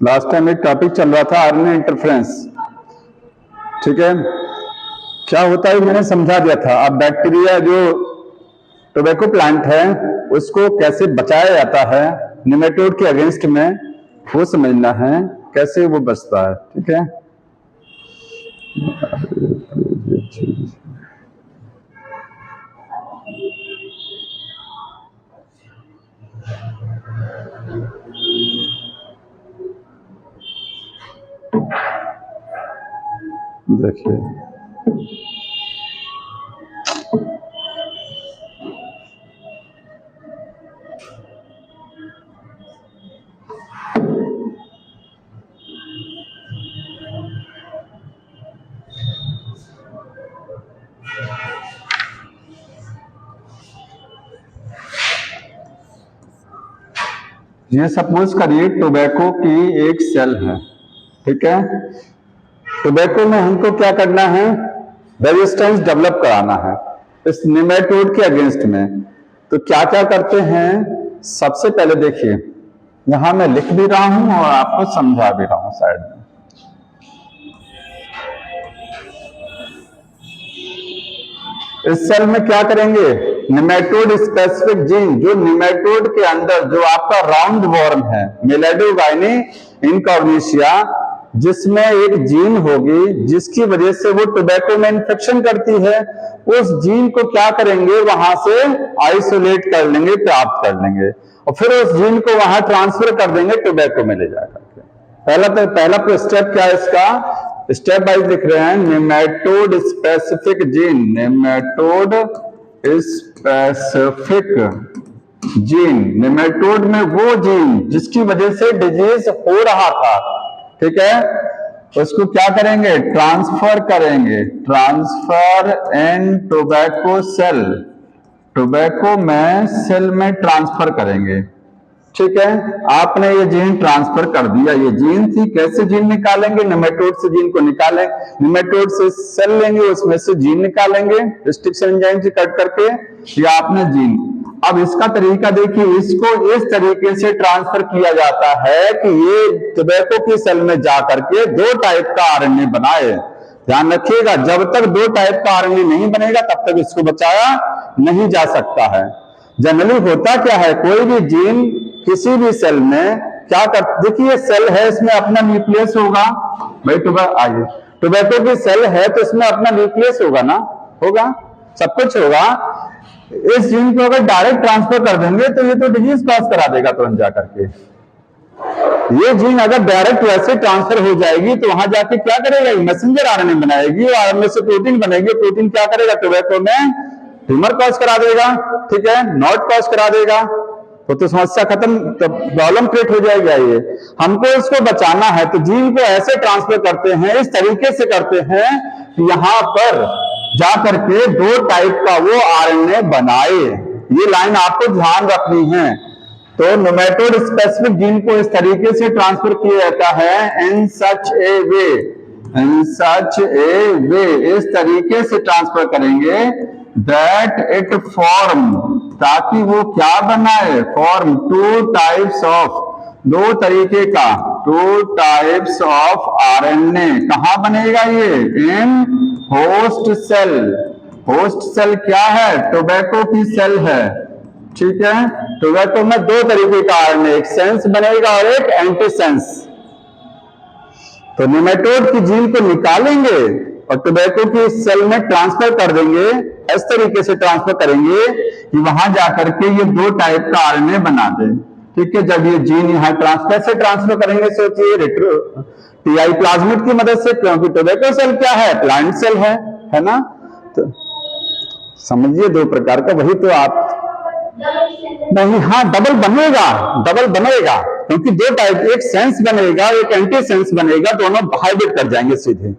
Last time एक topic चल रहा था आरएनए इंटरफ्रेंस, ठीक है। क्या होता है मैंने समझा दिया था। अब बैक्टीरिया जो टोबैको प्लांट है उसको कैसे बचाया जाता है निमेटोड के अगेंस्ट में, वो समझना है कैसे वो बचता है, ठीक है। देखिए ये सपोज करिए टोबैको की एक सेल है, ठीक है। टोबैको में हमको क्या करना है, रेजिस्टेंस डेवलप कराना है इस निमेटोड के अगेंस्ट में। तो क्या क्या करते हैं, सबसे पहले देखिए यहां मैं लिख भी रहा हूं और आपको समझा भी रहा हूं साइड में। इस सेल में क्या करेंगे, निमेटोड स्पेसिफिक जीन, जो निमेटोड के अंदर जो आपका राउंड वॉर्म है मेलेडोगाइनी इनकॉग्निशिया, जिसमें एक जीन होगी जिसकी वजह से वो टोबैको में इन्फेक्शन करती है, उस जीन को क्या करेंगे वहां से आइसोलेट कर लेंगे, प्राप्त कर लेंगे और फिर उस जीन को वहां ट्रांसफर कर देंगे टोबैको में ले जाकर के। पहला स्टेप क्या है इसका, स्टेप वाइज लिख रहे हैं। Nematode specific gene, nematode specific gene, nematode में वो जीन जिसकी वजह से डिजीज हो रहा था, ठीक है, उसको क्या करेंगे, ट्रांसफर करेंगे। Transfer in tobacco cell, tobacco में सेल में ट्रांसफर करेंगे, ठीक है। आपने ये जीन ट्रांसफर कर दिया, ये जीन थी, कैसे जीन निकालेंगे, निमेटोड से जीन को निकालें, निमेटोड से सेल लेंगे, उसमें से जीन निकालेंगे रिस्ट्रिक्शन एंजाइम से कट करके, ये आपने जीन। अब इसका तरीका देखिए, इसको इस तरीके से ट्रांसफर किया जाता है कि ये टोबैको की सेल में जाकर के 2 टाइप का आरएनए बनाए। ध्यान रखिएगा, जब तक 2 टाइप का आरएनए नहीं बनेगा तब तक इसको बचाया नहीं जा सकता है। जनरली होता क्या है, कोई भी जीन किसी भी सेल में क्या कर, देखिए सेल है, इसमें अपना न्यूक्लियस होगा भाई, टोबैको की सेल है तो इसमें अपना न्यूक्लियस होगा ना, होगा, सब कुछ होगा। इस जीन को अगर डायरेक्ट ट्रांसफर कर देंगे तो ये तो डिजीज कॉज करा देगा तुरंत जाकर के। ये जीन अगर डायरेक्ट वैसे ट्रांसफर हो जाएगी तो वहां जाके क्या करेगा, मैसेंजर आरएनए बनाएगी और आरएनए से प्रोटीन बनेगी, प्रोटीन क्या करेगा, टोबैको में ट्यूमर कॉज करा देगा, ठीक है, नॉट कॉज करा देगा, तो समस्या खत्म, तो प्रॉब्लम क्रिएट हो जाएगा। ये हमको इसको बचाना है तो जीन को ऐसे ट्रांसफर करते हैं, इस तरीके से करते हैं कि यहां पर जाकर के 2 टाइप का वो आरएनए बनाए। ये लाइन आपको ध्यान रखनी है। तो निमेटोड स्पेसिफिक जीन को इस तरीके से ट्रांसफर किया जाता है, इन सच ए वे, इन सच ए वे, इस तरीके से ट्रांसफर करेंगे दैट इट फॉर्म, ताकि वो क्या बनाए, फॉर्म 2 टाइप्स ऑफ, 2 तरीके का, 2 टाइप्स ऑफ आरएनए। कहां बनेगा ये, in host cell. Host cell क्या है, टोबैको की सेल है, ठीक है। टोबैको में 2 तरीके का आरएनए, एक सेंस बनेगा और एक एंटीसेंस। तो निमेटोड की जीन को निकालेंगे और टोबैको की सेल में ट्रांसफर कर देंगे, इस तरीके से ट्रांसफर करेंगे कि वहां जाकर के ये 2 टाइप का आरएनए बना दे, ठीक है। जब ये जीन यहां ट्रांसफर से ट्रांसफर करेंगे, सोचिए टीआई प्लाज्मिड की मदद से, क्योंकि टोबैको सेल क्या है, प्लांट सेल है ना। तो समझिए 2 प्रकार का, वही तो आप नहीं, हाँ डबल बनेगा, डबल बनेगा, क्योंकि 2 टाइप, एक सेंस बनेगा एक एंटी सेंस बनेगा, दोनों हाइब्रिड कर जाएंगे सीधे।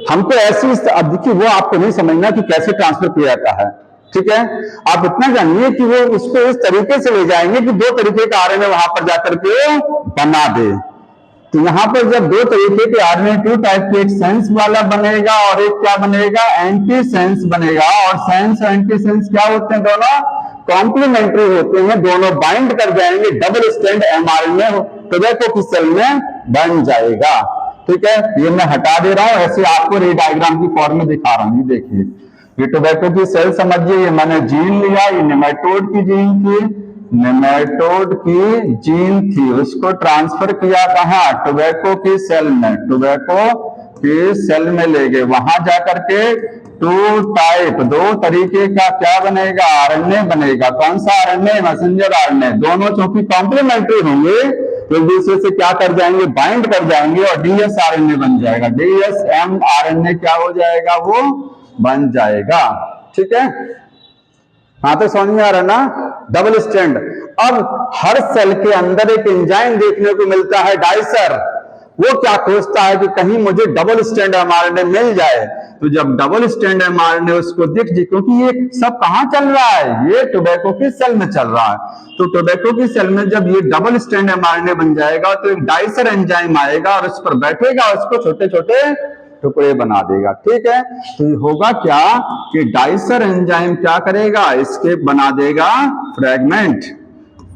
हमको ऐसी, अब देखिए वो आपको नहीं समझना कि कैसे ट्रांसफर किया जाता है, ठीक है। आप इतना जानिए कि वो उसको इस तरीके से ले जाएंगे कि 2 तरीके का आरएनए वहां पर जाकर के बना दे। तो यहां पर जब 2 तरीके के आरएनए, 2 टाइप के, एक सेंस वाला बनेगा और एक क्या बनेगा, एंटी सेंस बनेगा। और सेंस और एंटी सेंस क्या होते हैं, दोनों कॉम्प्लीमेंट्री होते हैं, दोनों बाइंड कर जाएंगे, डबल स्ट्रैंड एमआरएनए टोबैको की सेल में बन जाएगा। ठीक है, ये मैं हटा दे रहा हूं, ऐसे आपको रे डायग्राम की फॉर्म में दिखा रहा हूं। ये देखिए, ये टोबैको की सेल समझिए, ये मैंने जीन लिया, ये नेमेटोड की जीन थी, नेमेटोड की जीन थी, उसको ट्रांसफर किया कहां, टोबैको की सेल में, टोबैको की सेल में ले गए। वहां जाकर के टू टाइप, दो तरीके का क्या बनेगा, आरएनए बनेगा। कौन सा आरएनए, मैसेंजर आरएनए। दोनों चूंकि कॉम्प्लीमेंट्री होंगे एक दूसरे से क्या कर जाएंगे, बाइंड कर जाएंगे और डीएस आरएनए बन जाएगा। डीएसएम आरएनए क्या हो जाएगा, वो बन जाएगा। ठीक है, हाँ तो समझ में आ रहा ना, डबल स्ट्रैंड। अब हर सेल के अंदर एक एंजाइम देखने को मिलता है, डाइसर। वो क्या खोजता है कि कहीं मुझे डबल स्ट्रैंड एमआरएनए मिल जाए। तो जब डबल स्ट्रैंड एमआरएनए उसको दिख जाए, क्योंकि ये सब कहां चल रहा है, ये टोबैको की सेल में चल रहा है, तो टोबैको की सेल में जब ये डबल स्ट्रैंड एमआरएनए बन जाएगा तो एक डाइसर एंजाइम आएगा और उस पर बैठेगा, उसको छोटे छोटे टुकड़े बना देगा। ठीक है, तो होगा क्या कि डाइसर एंजाइम क्या करेगा, इसके बना देगा फ्रैगमेंट,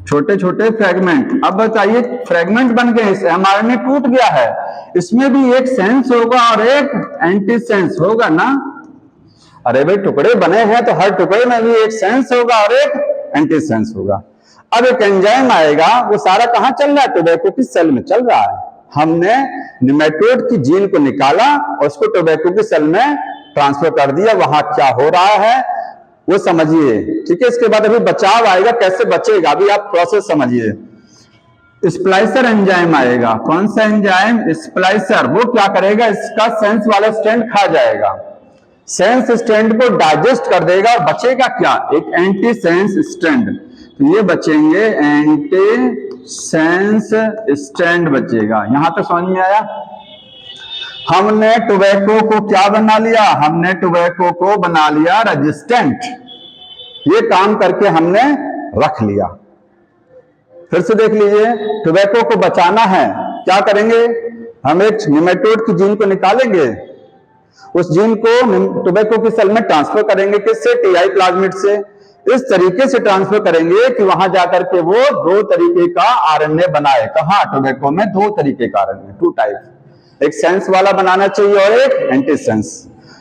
छोटे छोटे फ्रैगमेंट। अब बताइए, फ्रैगमेंट बन गए, एमआरएनए टूट गया है, इसमें भी एक सेंस होगा और एक एंटी सेंस होगा ना। अरे भाई, टुकड़े बने हैं तो हर टुकड़े में भी एक सेंस होगा और एक एंटी सेंस होगा। अब एक एंजाइम आएगा, वो सारा कहां चल रहा है, टोबैको की सेल में चल रहा है। हमने नेमेटोड की जीन को निकाला और उसको टोबैको की सेल में ट्रांसफर कर दिया। वहां क्या हो रहा है वो समझिए। ठीक है, इसके बाद अभी बचाव आएगा, कैसे बचेगा अभी आप प्रोसेस समझिए। स्प्लाइसर एंजाइम आएगा। कौन सा एंजाइम, स्प्लाइसर। वो क्या करेगा, इसका सेंस वाला स्ट्रैंड खा जाएगा, सेंस स्ट्रैंड को डाइजेस्ट कर देगा और बचेगा क्या, एक एंटी सेंस स्ट्रैंड। तो ये बचेंगे एंटी सेंस स्ट्रैंड बचेगा। यहां तक समझ में आया। हमने टोबैको को क्या बना लिया, हमने टोबैको को बना लिया रेजिस्टेंट। ये काम करके हमने रख लिया। फिर से देख लीजिए, टोबैको को बचाना है, क्या करेंगे, हम एक नेमेटोड की जीन को निकालेंगे, उस जीन को टोबैको की सेल में ट्रांसफर करेंगे, किससे, टीआई प्लाज्मिड से। इस तरीके से ट्रांसफर करेंगे कि वहां जाकर के वो दो तरीके का आरएनए बनाए। कहां, टोबैको में दो तरीके का आरएनए, टू टाइप, एक सेंस वाला बनाना चाहिए और एक एंटी सेंस।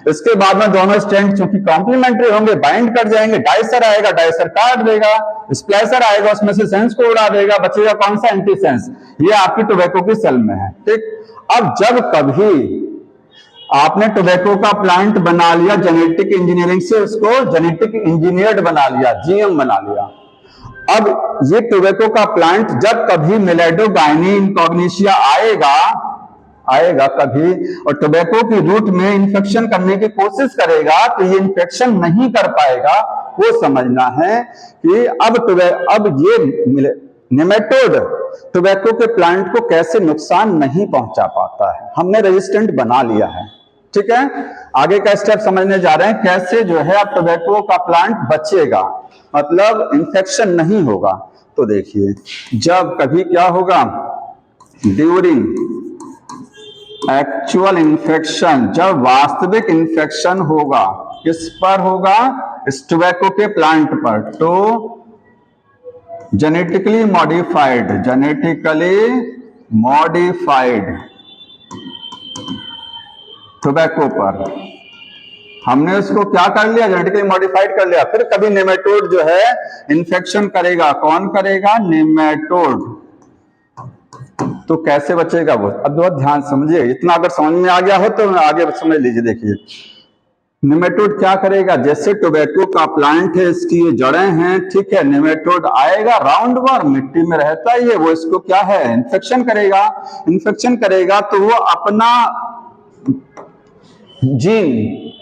इसके बाद में दोनों स्ट्रैंड चूंकि कॉम्प्लीमेंट्री होंगे, बाइंड कर जाएंगे, डाइसर आएगा, डाइसर काट देगा, स्प्लाइसर आएगा, उसमें से सेंस को उड़ा देगा, बचेगा कौन सा, एंटी सेंस। ये आपकी टोबैको की सेल में है। ठीक, अब जब कभी आपने टोबैको का प्लांट बना लिया जेनेटिक इंजीनियरिंग से, उसको जेनेटिक इंजीनियर्ड बना लिया, जीएम बना लिया। अब ये टोबैको का प्लांट जब कभी मेलेडोगाइनी इनकॉग्निशिया आएगा कभी और टोबैको की रूट में इंफेक्शन करने की कोशिश करेगा, तो ये इंफेक्शन नहीं कर पाएगा। वो समझना है कि अब ये नेमेटोड टोबैको के प्लांट को कैसे नुकसान नहीं पहुंचा पाता है, हमने रेजिस्टेंट बना लिया है। ठीक है, आगे का स्टेप समझने जा रहे हैं, कैसे जो है अब टोबैको का प्लांट बचेगा, मतलब इंफेक्शन नहीं होगा। तो देखिए, जब कभी क्या होगा, ड्यूरिंग एक्चुअल इन्फेक्शन, जब वास्तविक इन्फेक्शन होगा, किस पर होगा, इस टोबैको के प्लांट पर, तो जेनेटिकली मॉडिफाइड टोबैको पर हमने उसको क्या कर लिया, जेनेटिकली मॉडिफाइड कर लिया। फिर कभी नेमेटोड जो है इन्फेक्शन करेगा, कौन करेगा, नेमेटोड। तो कैसे बचेगा वो, अब बहुत ध्यान समझिए, इतना अगर समझ में आ गया हो तो आगे समझ लीजिए। देखिए, नेमेटोड क्या करेगा, जैसे टोबैको का प्लांट है, इसकी ये जड़ें हैं, ठीक है, नेमेटोड आएगा, राउंड वर्म मिट्टी में रहता ही है, वो इसको क्या है, इन्फेक्शन करेगा। तो वो अपना जीन,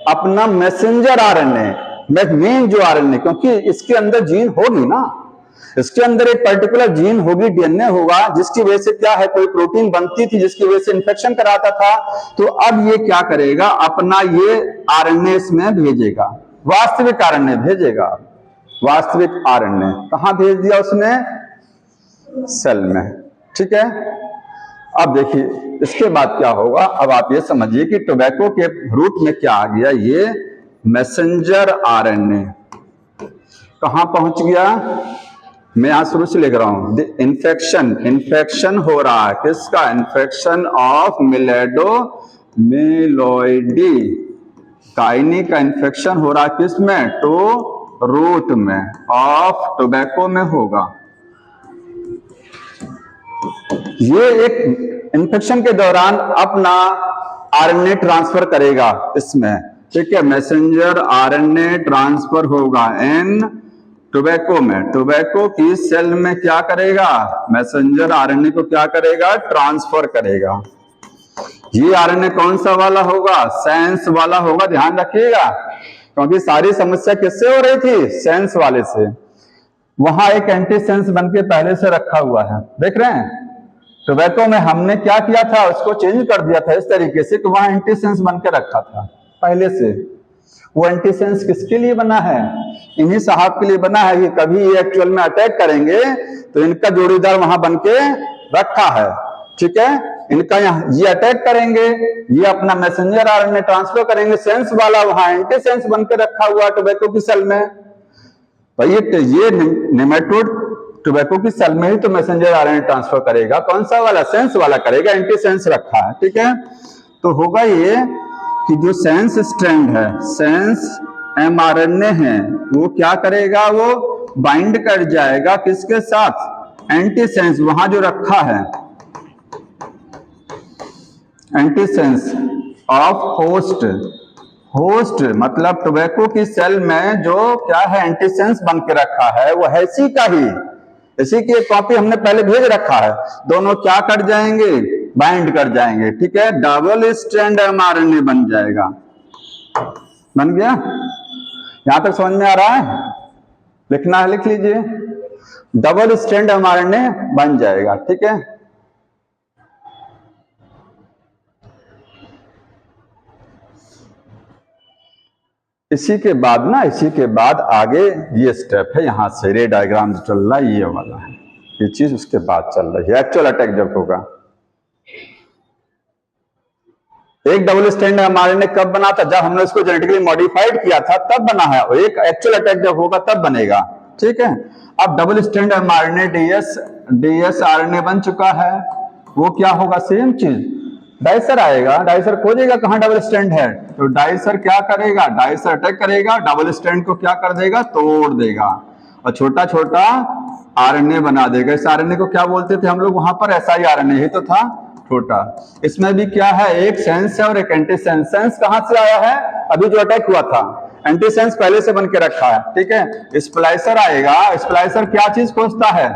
अपना मैसेंजर आरएनए, मेन जो आरएनए, क्योंकि इसके अंदर जीन होगी ना, इसके अंदर एक पर्टिकुलर जीन होगी, डीएनए होगा, जिसकी वजह से क्या है, कोई प्रोटीन बनती थी जिसकी वजह से इंफेक्शन कराता था। तो अब ये क्या करेगा, अपना ये आरएनए इसमें भेजेगा, वास्तविक आरएनए भेजेगा। वास्तविक आरएनए कहां भेज दिया उसने, सेल में। ठीक है, अब देखिए इसके बाद क्या होगा। अब आप ये समझिए कि टोबैको के रूट में क्या आ गया, ये मैसेंजर आरएनए कहां पहुंच गया, मैं यहां शुरू से लिख रहा हूं, इन्फेक्शन हो रहा है, किसका? इन्फेक्शन ऑफ मिलेडोमेलोइडी काइनी का इन्फेक्शन हो रहा है किसमें? टू रूट में ऑफ टोबैको में होगा। ये एक इन्फेक्शन के दौरान अपना आरएनए ट्रांसफर करेगा इसमें, ठीक है, मैसेंजर आरएनए ट्रांसफर होगा इन टोबैको में। टोबैको की सेल में क्या करेगा? मैसेंजर आरएनए को क्या करेगा? ट्रांसफर करेगा। ये आरएनए कौन सा वाला होगा? सेंस वाला होगा, ध्यान रखिएगा, क्योंकि सारी समस्या किससे हो रही थी? सेंस वाले से। वहां एक एंटीसेंस बन के पहले से रखा हुआ है, देख रहे हैं? टोबैको में हमने क्या किया था? उसको चेंज कर दिया था इस तरीके से कि वहां एंटीसेंस बन के रखा था पहले से। वो एंटीसेंस किसके लिए बना है? इन्हीं साहब के लिए बना है कि कभी ये एक्चुअल में अटैक करेंगे तो इनका जोड़ीदार वहां बन के रखा है, ठीक है। इनका ये अटैक करेंगे, ये अपना मैसेंजर आरएनए ट्रांसफर करेंगे, सेंस वाला वहां एंटीसेंस बन के रखा हुआ टोबैको की सेल में। तो ये नेमेटोड टोबैको की सेल में ही तो मैसेंजर आरएनए ट्रांसफर करेगा। कौन सा वाला? सेंस वाला करेगा, एंटीसेंस रखा है, ठीक है। तो होगा ये कि जो सेंस स्ट्रैंड है, सेंस एमआरएनए है, वो क्या करेगा? वो बाइंड कर जाएगा किसके साथ? एंटीसेंस वहां जो रखा है, एंटीसेंस ऑफ होस्ट। होस्ट मतलब टोबैको की सेल में जो क्या है? एंटीसेंस बन के रखा है, वो है इसी का ही, इसी की एक कॉपी हमने पहले भेज रखा है। दोनों क्या कर जाएंगे? बाइंड कर जाएंगे, ठीक है। डबल स्ट्रैंड एमआरएनए बन जाएगा। बन गया? यहां तक समझ में आ रहा है? लिखना है, लिख लीजिए। डबल स्ट्रैंड एमआरएनए बन जाएगा, ठीक है। इसी के बाद आगे ये स्टेप है, यहां से रे डायग्राम चल रहा है, ये वाला है, ये चीज उसके बाद चल रही है। एक्चुअल अटैक जब होगा, एक डबल स्ट्रैंड एमआरएनए कब बना था? जब हमने उसको जेनेटिकली मॉडिफाइड किया था तब बना है, और एक एक्चुअल अटैक जब होगा तब बनेगा, ठीक है। अब double strand mRNA DS RNA बन चुका है, वो क्या होगा? सेम चीज, डाइसर आएगा, डाइसर खोजेगा कहां डबल स्ट्रैंड है, तो डाइसर क्या करेगा? डाइसर अटैक करेगा, डबल स्ट्रैंड को क्या कर देगा? तोड़ देगा, और छोटा छोटा आरएनए बना देगा। इस आरएनए को क्या बोलते थे हम लोग वहां पर? एसआई आरएनए ही तो था, छोटा। इसमें भी क्या है? एक सेंस है और एक एंटीसेंस। सेंस कहां से आया है? अभी जो अटैक हुआ था, एंटीसेंस पहले से बन के रखा है, ठीक है। स्प्लाइसर आएगा, स्प्लाइसर क्या चीज खोजता है?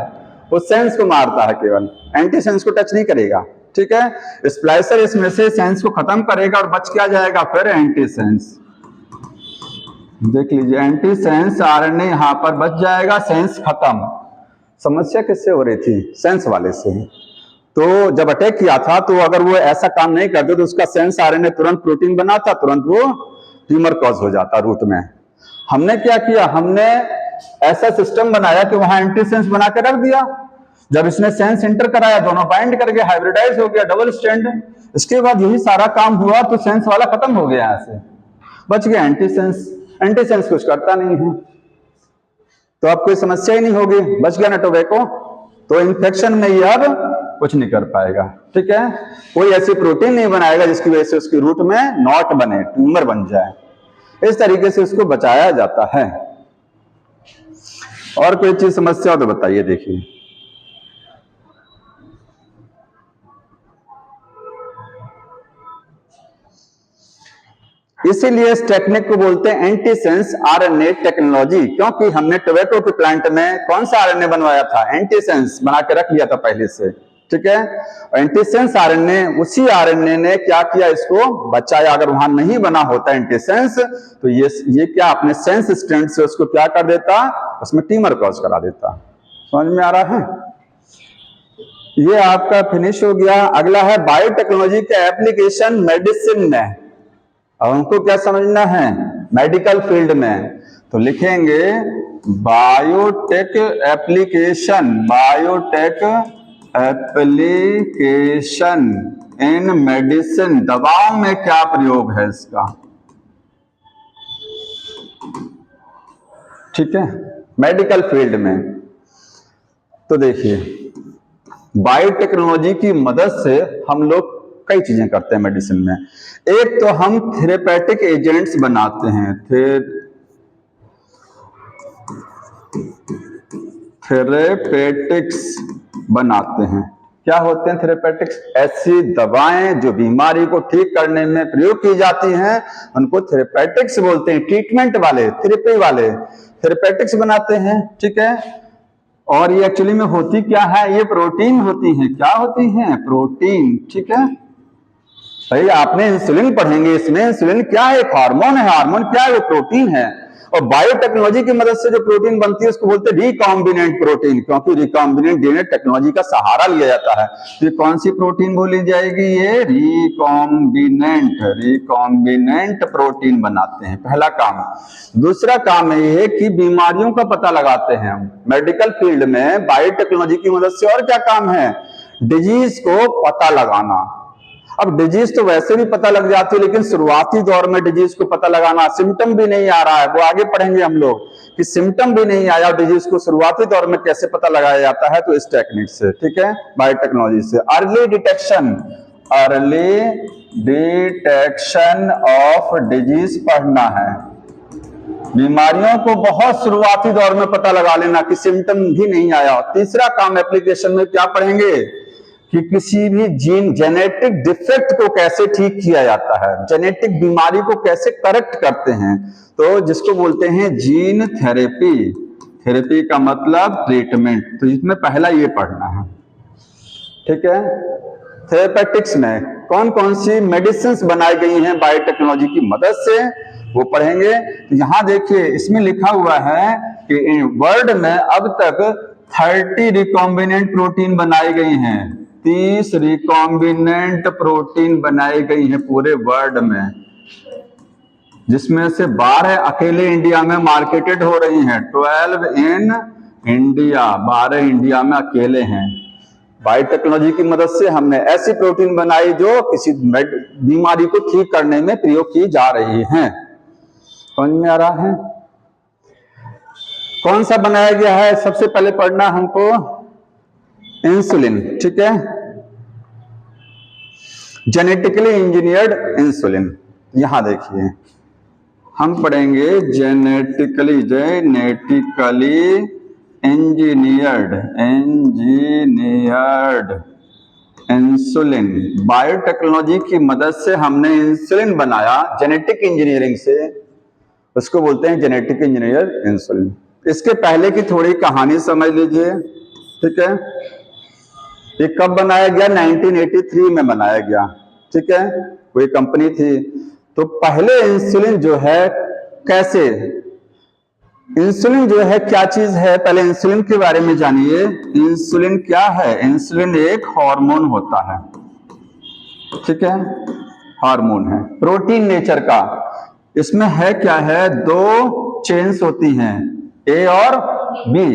वो सेंस को मारता है, केवल एंटीसेंस को टच नहीं करेगा, ठीक है। स्प्लाइसर इसमें से सेंस को खत्म करेगा और बच क्या जाएगा फिर? एंटीसेंस। देख लीजिए, एंटीसेंस आरएनए यहां पर बच जाएगा, सेंस खत्म। समस्या किससे हो रही थी? सेंस वाले से। तो जब अटैक किया था तो अगर वो ऐसा काम नहीं करते तो उसका सेंस आरएनए तुरंत प्रोटीन बनाता, तुरंत वो ट्यूमर कॉज हो जाता रूट में। हमने क्या किया? हमने ऐसा सिस्टम बनाया कि वहां एंटीसेंस बना के रख दिया। जब इसने सेंस इंटर कराया, दोनों बाइंड कर गए, हाइब्रिडाइज हो गया, डबल स्ट्रैंड। इसके बाद यही सारा काम हुआ तो सेंस वाला खत्म हो गया, ऐसे बच गया एंटीसेंस। एंटीसेंस कुछ करता नहीं है, तो अब कोई समस्या ही नहीं होगी, बच गया ना टोबैको। तो इन्फेक्शन में ये अब कुछ नहीं कर पाएगा, ठीक है। कोई ऐसी प्रोटीन नहीं बनाएगा जिसकी वजह से उसकी रूट में नॉट बने, ट्यूमर बन जाए। इस तरीके से उसको बचाया जाता है। और कोई चीज समस्या हो तो बताइए, देखिए। इसीलिए इस टेक्निक को बोलते हैं एंटीसेंस आरएनए टेक्नोलॉजी, क्योंकि हमने टोबैको के प्लांट में कौन सा आरएनए बनवाया था? एंटीसेंस बना के रख लिया था पहले से, ठीक है। एंटीसेंस आरएनए, उसी आरएनए ने क्या किया? इसको बचाया। अगर वहां नहीं बना होता एंटीसेंस तो ये क्या अपने सेंस स्ट्रैंड से उसको क्या कर देता? उसमें ट्यूमर कॉज करा देता। समझ में आ रहा है? ये आपका फिनिश हो गया। अगला है बायोटेक्नोलॉजी का एप्लीकेशन मेडिसिन में। अब हमको क्या समझना है? मेडिकल फील्ड में तो लिखेंगे biotech application, biotech application in medicine. दवाओं में क्या प्रयोग है इसका, ठीक है, मेडिकल फील्ड में। तो देखिए, बायोटेक्नोलॉजी की मदद से हम लोग कई चीजें करते हैं मेडिसिन में। एक तो हम थेरेपेटिक एजेंट्स बनाते हैं, थेरेपेटिक्स बनाते हैं। क्या होते हैं थेरेपेटिक्स? ऐसी दवाएं जो बीमारी को ठीक करने में प्रयोग की जाती हैं उनको थेरेपेटिक्स बोलते हैं। ट्रीटमेंट वाले, थेरेपी वाले थेरेपेटिक्स बनाते हैं, ठीक है। और ये एक्चुअली में होती क्या है? ये प्रोटीन होती हैं। क्या होती हैं? प्रोटीन, ठीक है। भाई आपने इंसुलिन पढ़ेंगे, इसमें इंसुलिन क्या है? एक हार्मोन है। हार्मोन क्या है? वो प्रोटीन है। और बायोटेक्नोलॉजी की मदद से जो प्रोटीन बनती है उसको बोलते हैं रिकॉम्बिनेंट प्रोटीन, क्योंकि रिकॉम्बिनेंट डीएनए टेक्नोलॉजी का सहारा लिया जाता है। तो ये कौन सी प्रोटीन बोली जाएगी? ये रिकॉम्बिनेंट प्रोटीन बनाते हैं, पहला काम। दूसरा काम है ये कि बीमारियों का पता लगाते हैं हम मेडिकल फील्ड में बायोटेक्नोलॉजी की मदद से। और क्या काम है? डिजीज को पता लगाना। अब डिजीज तो वैसे भी पता लग जाती है, लेकिन शुरुआती दौर में डिजीज को पता लगाना, सिम्टम भी नहीं आ रहा है, वो आगे पढ़ेंगे हम लोग कि सिम्टम भी नहीं आया और डिजीज को शुरुआती दौर में कैसे पता लगाया जाता है। तो इस टेक्निक से, ठीक है, बायोटेक्नोलॉजी से अर्ली डिटेक्शन ऑफ डिजीज पढ़ना है। बीमारियों को बहुत शुरुआती दौर में पता लगा लेना कि सिम्टम भी नहीं आया। तीसरा काम एप्लीकेशन में क्या पढ़ेंगे कि किसी भी जीन जेनेटिक डिफेक्ट को कैसे ठीक किया जाता है, जेनेटिक बीमारी को कैसे करेक्ट करते हैं, तो जिसको बोलते हैं जीन थेरेपी। थेरेपी का मतलब ट्रीटमेंट। तो इसमें पहला ये पढ़ना है, ठीक है। थेरेपेटिक्स में कौन कौन सी मेडिसिन बनाई गई हैं बायोटेक्नोलॉजी की मदद से, वो पढ़ेंगे। तो यहां देखिए, इसमें लिखा हुआ है कि वर्ल्ड में अब तक 30 रिकॉम्बिनेंट प्रोटीन बनाई गई हैं। 30 रिकॉम्बिनेंट प्रोटीन बनाई गई हैं पूरे वर्ल्ड में, जिसमें से 12 अकेले इंडिया में मार्केटेड हो रही हैं। 12 इन इंडिया, 12 इंडिया में अकेले हैं। बायोटेक्नोलॉजी की मदद से हमने ऐसी प्रोटीन बनाई जो किसी बीमारी को ठीक करने में प्रयोग की जा रही हैं। समझ में आ रहा है? कौन सा बनाया गया है? सबसे पहले पढ़ना हमको इंसुलिन, ठीक है, जेनेटिकली इंजीनियर्ड इंसुलिन। यहां देखिए, हम पढ़ेंगे जेनेटिकली इंजीनियर्ड इंसुलिन। बायोटेक्नोलॉजी की मदद से हमने इंसुलिन बनाया जेनेटिक इंजीनियरिंग से, उसको बोलते हैं जेनेटिक इंजीनियर इंसुलिन। इसके पहले की थोड़ी कहानी समझ लीजिए, ठीक है। ये कब बनाया गया? 1983 में बनाया गया, ठीक है। कोई कंपनी थी। तो पहले इंसुलिन जो है कैसे, इंसुलिन जो है क्या चीज है, पहले इंसुलिन के बारे में जानिए। इंसुलिन क्या है? इंसुलिन एक हार्मोन होता है, ठीक है, हार्मोन है, प्रोटीन नेचर का। इसमें है क्या है? 2 चेन्स होती हैं, ए और बी,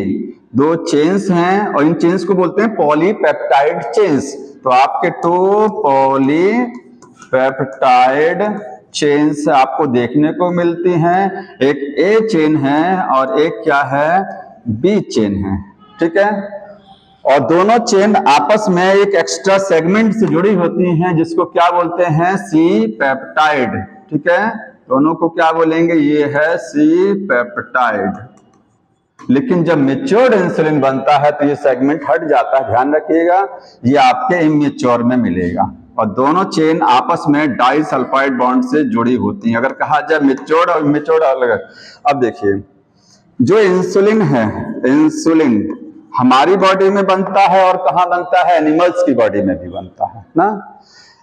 2 चेन्स हैं और इन चेन्स को बोलते हैं पॉलीपेप्टाइड चेन्स। तो आपके 2 पॉलीपेप्टाइड चेन्स आपको देखने को मिलती हैं। एक ए चेन है और एक क्या है? बी चेन है, ठीक है। और दोनों चेन आपस में एक एक्स्ट्रा सेगमेंट से जुड़ी होती हैं, जिसको क्या बोलते हैं? सी पेप्टाइड, ठीक है। दोनों को क्या बोलेंगे? ये है सी पेप्टाइड। लेकिन जब मेच्योर्ड इंसुलिन बनता है तो ये सेगमेंट हट जाता है, ध्यान रखिएगा, ये आपके इमेच्योर में मिलेगा। और दोनों चेन आपस में डाइसल्फाइड बॉन्ड से जुड़ी होती हैं। अगर कहा जाए मेच्योर्ड और इमेच्योर्ड अलग। अब देखिए, जो इंसुलिन है, इंसुलिन हमारी बॉडी में बनता है और कहाँ बनता है? एनिमल्स की बॉडी में भी बनता है ना।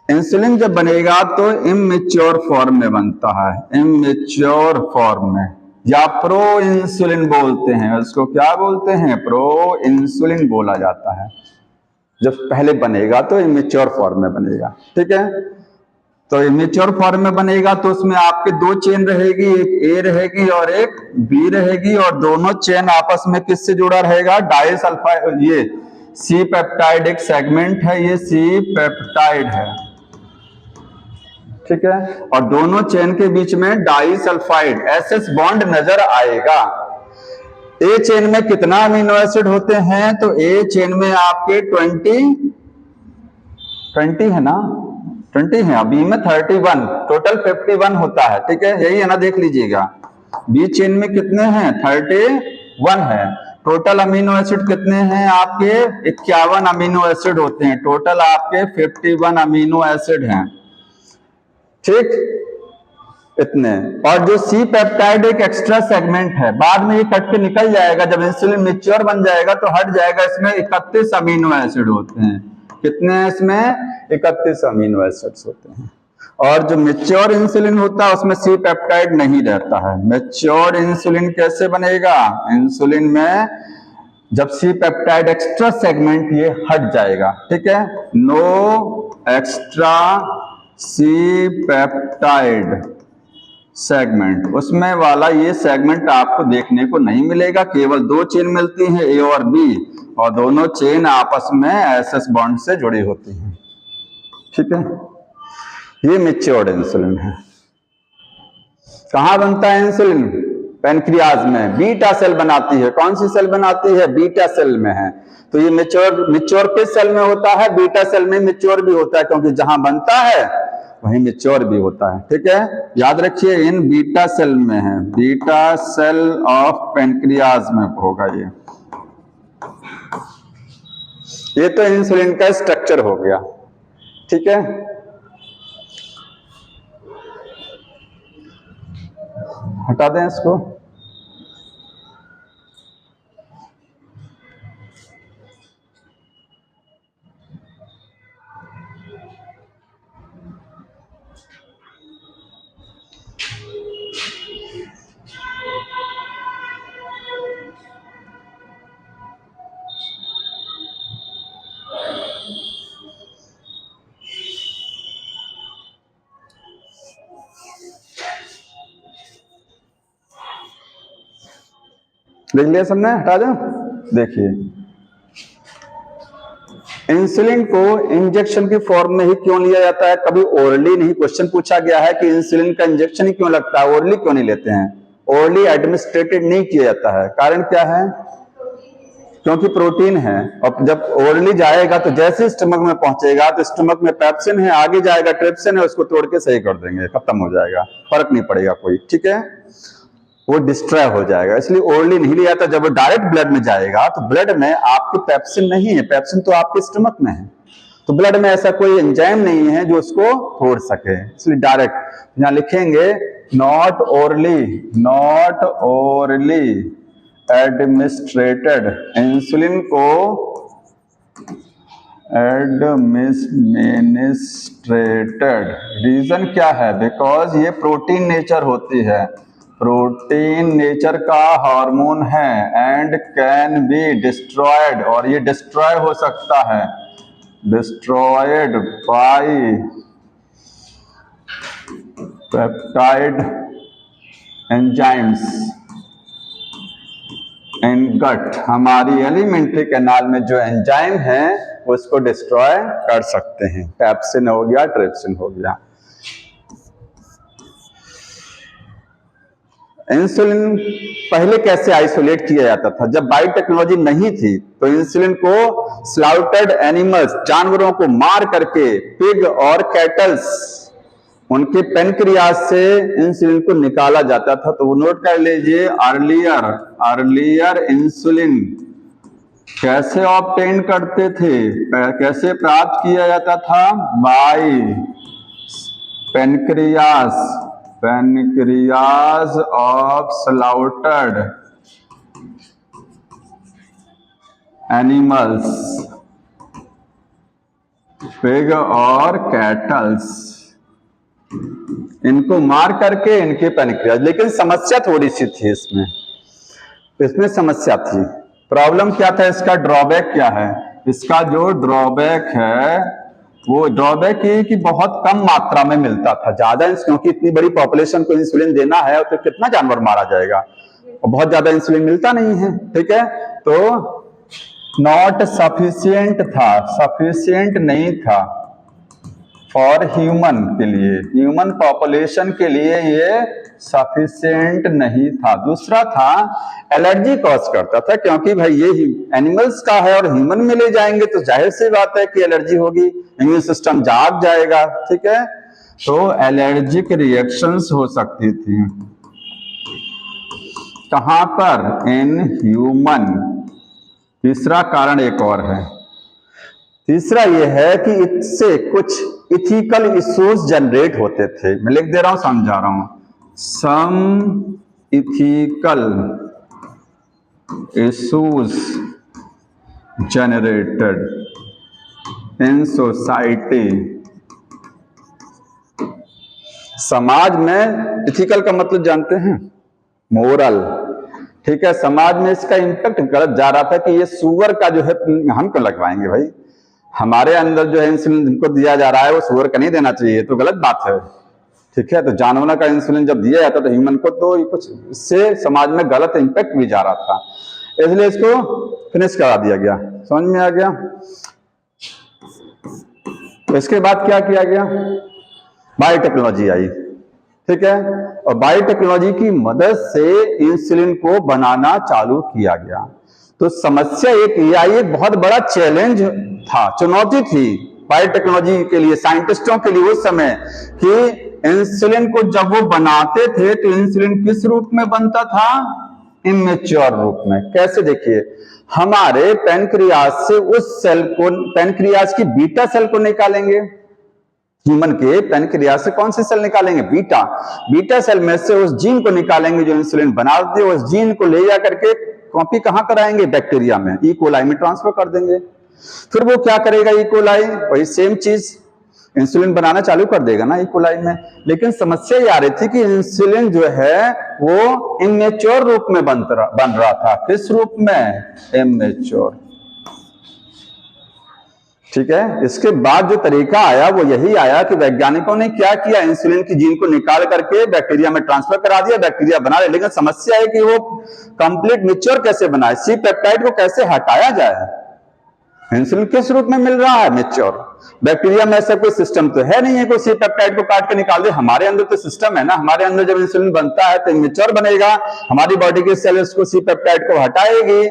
इंसुलिन जब बनेगा तो इमेच्योर फॉर्म में बनता है, इमेच्योर फॉर्म में, या प्रो इंसुलिन बोलते हैं उसको। क्या बोलते हैं? प्रो इंसुलिन बोला जाता है। जब पहले बनेगा तो इमेच्योर फॉर्म में बनेगा, ठीक है। तो इमेच्योर फॉर्म में बनेगा तो उसमें आपके 2 चेन रहेगी, एक ए रहेगी और एक बी रहेगी, और दोनों चेन आपस में किससे जुड़ा रहेगा? डाइसल्फाइड। ये सी पेप्टाइड एक सेगमेंट है, ये सी पेप्टाइड है, ठीक है। और दोनों चेन के बीच में डाइसल्फाइड एसएस बॉन्ड नजर आएगा। ए चेन में कितना अमीनो एसिड होते हैं? तो ए चेन में आपके 20 है ना, 20 है, बी में 31, टोटल 51 होता है। ठीक है, यही है ना, देख लीजिएगा। बी चेन में कितने हैं? 31 है। टोटल अमीनो एसिड कितने हैं आपके? 51 अमीनो एसिड होते हैं। टोटल आपके 51 अमीनो एसिड हैं। ठीक, इतने। और जो सी पेप्टाइड एक एक्स्ट्रा सेगमेंट है, बाद में ये कट के निकल जाएगा, जब इंसुलिन मैच्योर बन जाएगा तो हट जाएगा। इसमें 31 अमीनो एसिड होते हैं। कितने हैं इसमें? 31 अमीनो एसिड्स होते हैं। और जो मैच्योर इंसुलिन होता है उसमें सी पेप्टाइड नहीं रहता है। मैच्योर इंसुलिन कैसे बनेगा? इंसुलिन में जब सी पेप्टाइड एक्स्ट्रा सेगमेंट ये हट जाएगा। ठीक है, no extra C peptide segment, उसमें वाला ये सेगमेंट आपको देखने को नहीं मिलेगा। केवल दो चेन मिलती हैं, ए और बी, और दोनों चेन आपस में एसएस बॉन्ड से जुड़ी होती हैं। ठीक है, ये मैच्योर्ड इंसुलिन है। कहां बनता है इंसुलिन? पैनक्रियाज में। बीटा सेल बनाती है। कौन सी सेल बनाती है? बीटा सेल में है। तो ये मैच्योर किस सेल में होता है? बीटा सेल में मैच्योर भी होता है, क्योंकि जहां बनता है वहीं मैच्योर भी होता है। ठीक है, याद रखिए, इन बीटा सेल में है। बीटा सेल ऑफ पैनक्रियाज में होगा ये तो इंसुलिन का स्ट्रक्चर हो गया। ठीक है, हटा दें इसको। देख लिया सबने? हटा दो। देखिए, इंसुलिन को इंजेक्शन की फॉर्म में ही क्यों लिया जाता है? कभी ओरली नहीं। क्वेश्चन पूछा गया है कि इंसुलिन का इंजेक्शन ही क्यों लगता है, ओरली क्यों नहीं लेते हैं? ओरली एडमिनिस्ट्रेटेड नहीं किया जाता है। कारण क्या है? क्योंकि प्रोटीन है, और जब ओरली जाएगा तो जैसे स्टमक में पहुंचेगा तो स्टमक में पेप्सिन है, आगे जाएगा ट्रिप्सिन है, उसको तोड़ के सही कर देंगे, खत्म हो जाएगा, फर्क नहीं पड़ेगा कोई। ठीक है, वो डिस्ट्रॉय हो जाएगा, इसलिए ओरली नहीं लिया जाता। जब वो डायरेक्ट ब्लड में जाएगा तो ब्लड में आपकी पेप्सिन नहीं है, पेप्सिन तो आपके स्टमक में है, तो ब्लड में ऐसा कोई एंजाइम नहीं है जो उसको तोड़ सके, इसलिए डायरेक्ट। यहां लिखेंगे नॉट ओरली एडमिनिस्ट्रेटेड। इंसुलिन को एडमिनिस्ट्रेटेड, रीजन क्या है? बिकॉज ये प्रोटीन नेचर होती है, प्रोटीन नेचर का हार्मोन है, एंड कैन बी डिस्ट्रॉयड, और ये डिस्ट्रॉय हो सकता है, डिस्ट्रॉयड बाय पेप्टाइड एंजाइम्स इन गट। हमारी एलिमेंट्री कैनाल में जो एंजाइम है उसको डिस्ट्रॉय कर सकते हैं। पेप्सिन हो गया, ट्रिप्सिन हो गया। इंसुलिन पहले कैसे आइसोलेट किया जाता था? जब बायोटेक्नोलॉजी नहीं थी तो इंसुलिन को स्लाउटेड एनिमल्स, जानवरों को मार करके, पिग और कैटल्स, उनके पेनक्रियाज से इंसुलिन को निकाला जाता था। तो वो नोट कर लीजिए, अर्लियर इंसुलिन कैसे ऑब्टेन करते थे, कैसे प्राप्त किया जाता था? By pancreas of slaughtered animals, pig और कैटल्स, इनको मार करके इनके पेनक्रियाज। लेकिन समस्या थोड़ी सी थी इसमें समस्या थी। प्रॉब्लम क्या था? इसका ड्रॉबैक क्या है? इसका जो ड्रॉबैक है वो ड्रॉबैक ये कि बहुत कम मात्रा में मिलता था। ज्यादा, क्योंकि इतनी बड़ी पॉपुलेशन को इंसुलिन देना है तो कितना जानवर मारा जाएगा, और बहुत ज्यादा इंसुलिन मिलता नहीं है। ठीक है, तो नॉट सफिशिएंट था, सफिशिएंट नहीं था फॉर ह्यूमन के लिए, ह्यूमन पॉपुलेशन के लिए ये सफिशिएंट नहीं था। दूसरा था एलर्जी कॉज करता था, क्योंकि भाई ये एनिमल्स का है और ह्यूमन में ले जाएंगे तो जाहिर सी बात है कि एलर्जी होगी, इम्यून सिस्टम जाग जाएगा। ठीक है, तो एलर्जिक रिएक्शंस हो सकती थी। कहां पर? In human. तीसरा कारण एक और है, तीसरा यह है कि इससे कुछ इथिकल इश्यूज जनरेट होते थे। मैं लिख दे रहा हूं, समझा रहा हूं। Some ethical issues generated in society. समाज में इथिकल का मतलब जानते हैं? मोरल। ठीक है, समाज में इसका इंपैक्ट गलत जा रहा था कि ये सुअर का जो है हम क्यों लगवाएंगे भाई, हमारे अंदर जो है इंसुलिन जिनको दिया जा रहा है वो सुअर का नहीं देना चाहिए, तो गलत बात है। ठीक है, तो जानवरों का इंसुलिन जब दिया जाता तो ह्यूमन को, तो कुछ इससे समाज में गलत इंपैक्ट भी जा रहा था, इसलिए इसको फिनिश करा दिया गया। समझ में आ गया? इसके बाद क्या किया गया? बायोटेक्नोलॉजी आई। ठीक है, और बायोटेक्नोलॉजी की मदद से इंसुलिन को बनाना चालू किया गया। तो समस्या एक आई, एक बहुत बड़ा चैलेंज था, चुनौती थी बायोटेक्नोलॉजी के लिए, साइंटिस्टों के लिए उस समय, कि इंसुलिन को जब वो बनाते थे तो इंसुलिन किस रूप में बनता था? इमेच्योर रूप में। कैसे? देखिए, हमारे पैनक्रियास से उस सेल को, पैनक्रियास की बीटा सेल को निकालेंगे। ह्यूमन के पैनक्रियास से कौन सी सेल निकालेंगे? बीटा। बीटा सेल में से उस जीन को निकालेंगे जो इंसुलिन बनाते हैं। उस जीन को ले जा करके कॉपी कहां कराएंगे? बैक्टीरिया में, ई कोलाई में ट्रांसफर कर देंगे। फिर वो क्या करेगा? ई कोलाई वही सेम चीज इंसुलिन बनाना चालू कर देगा ना ई कोलाई में। लेकिन समस्या ये आ रही थी कि इंसुलिन जो है वो इमेच्योर रूप में बन रहा था। किस रूप में? इमेच्योर। ठीक है, इसके बाद जो तरीका आया वो यही आया कि वैज्ञानिकों ने क्या किया, इंसुलिन की जीन को निकाल करके बैक्टीरिया में ट्रांसफर करा दिया, बैक्टीरिया बना रहे। लेकिन समस्या है कि वो कंप्लीट मैच्योर कैसे बनाए, सी पेप्टाइड को कैसे हटाया जाए। इंसुलिन किस रूप में मिल रहा है? मैच्योर। बैक्टीरिया में ऐसा कोई सिस्टम तो है नहीं है कोई सी पेप्टाइड को काट के निकाल दे। हमारे अंदर तो सिस्टम है ना, हमारे अंदर जब इंसुलिन बनता है तो मैच्योर बनेगा, हमारी बॉडी की सेल उसको सी पेप्टाइड को हटाएगी,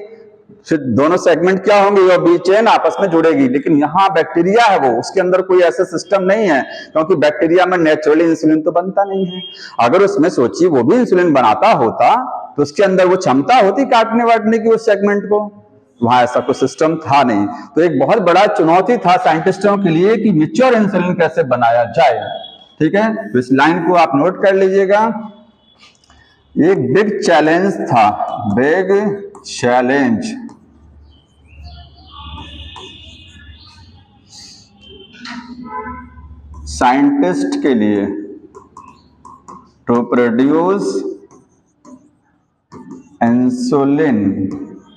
फिर दोनों सेगमेंट क्या होंगे? वो बी चेन आपस में जुड़ेगी। लेकिन यहाँ बैक्टीरिया है, वो उसके अंदर कोई ऐसा सिस्टम नहीं है, क्योंकि बैक्टीरिया में नेचुरली इंसुलिन तो बनता नहीं है। अगर उसमें सोचिए वो भी इंसुलिन बनाता होता तो उसके अंदर वो क्षमता होती काटने वाटने की उस सेगमेंट को, वहां ऐसा कोई सिस्टम था नहीं। तो एक बहुत बड़ा चुनौती था साइंटिस्टों के लिए कि मैच्योर इंसुलिन कैसे बनाया जाए। ठीक है, तो इस लाइन को आप नोट कर लीजिएगा। एक बिग चैलेंज था, बिग चैलेंज साइंटिस्ट के लिए to produce insulin